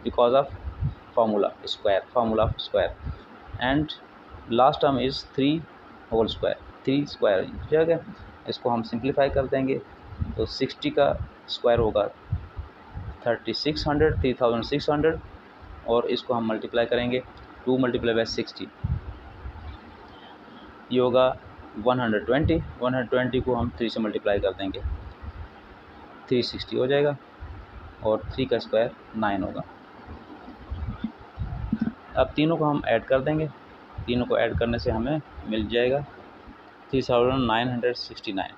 because of formula of square. And last term is 3 whole square, 3 square जगह। इसको हम सिंप्लीफाई कर देंगे तो 60 का स्क्वायर होगा 3600 और इसको हम मल्टीप्लाई करेंगे 2 मल्टीप्लाई बाय 60 ये होगा 120 को हम 3 से मल्टीप्लाई कर देंगे 360 हो जाएगा और 3 का स्क्वायर 9 होगा। अब तीनों को हम ऐड कर देंगे। तीनों को ऐड करने से हमें मिल जाएगा 3969।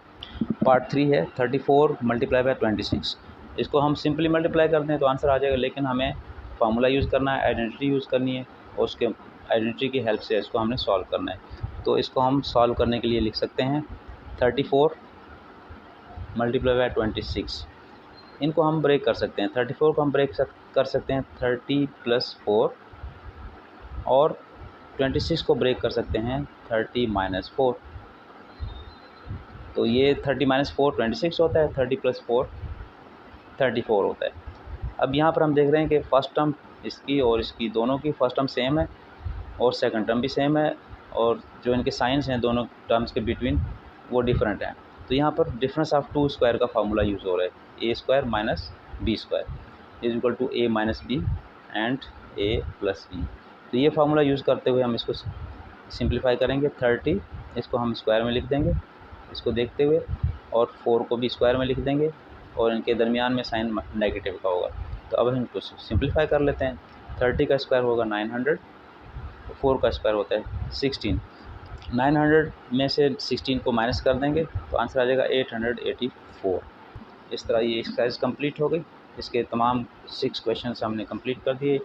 पार्ट 3 है 34 मल्टीप्लाई बाय 26। इसको हम सिंपली मल्टीप्लाई कर दें तो आंसर आ जाएगा, लेकिन हमें फार्मूला यूज़ करना है, आइडेंटिटी यूज़ करनी है और उसके आइडेंटिटी की हेल्प से इसको हमने सॉल्व करना है। तो इसको हम सॉल्व करने के लिए लिख सकते हैं 34 मल्टीप्लाई बाय 26। इनको हम ब्रेक कर सकते हैं। 34 को हम ब्रेक कर सकते हैं 30 + 4 और 26 को ब्रेक कर सकते हैं 30 - 4। तो ये 30 - 4 26 होता है, 30 + 4 34 होता है। अब यहाँ पर हम देख रहे हैं कि फर्स्ट टर्म इसकी और इसकी दोनों की फर्स्ट टर्म सेम है और सेकंड टर्म भी सेम है और जो इनके साइंस हैं दोनों टर्म्स के बिटवीन वो डिफरेंट हैं। तो यहाँ पर डिफरेंस ऑफ 2 स्क्वायर का फार्मूला यूज़ हो रहा है, a² - b² is equal to a - b and a + b। तो ये फार्मूला यूज़ करते हुए हम इसको सिंप्लीफाई करेंगे। 30 इसको हम स्क्वायर में लिख देंगे इसको देखते हुए, और 4 को भी स्क्वायर में लिख देंगे और इनके दरमियान में साइन नेगेटिव का होगा। तो अब हम इनको सिंप्लीफाई कर लेते हैं। 30 का स्क्वायर होगा 900, 4 का स्क्वायर होता है 16। 900 में से 16 को माइनस कर देंगे तो आंसर आ जाएगा 884। इस तरह ये एक्सरसाइज कंप्लीट हो गई। इसके तमाम 6 क्वेश्चन हमने कंप्लीट कर दिए।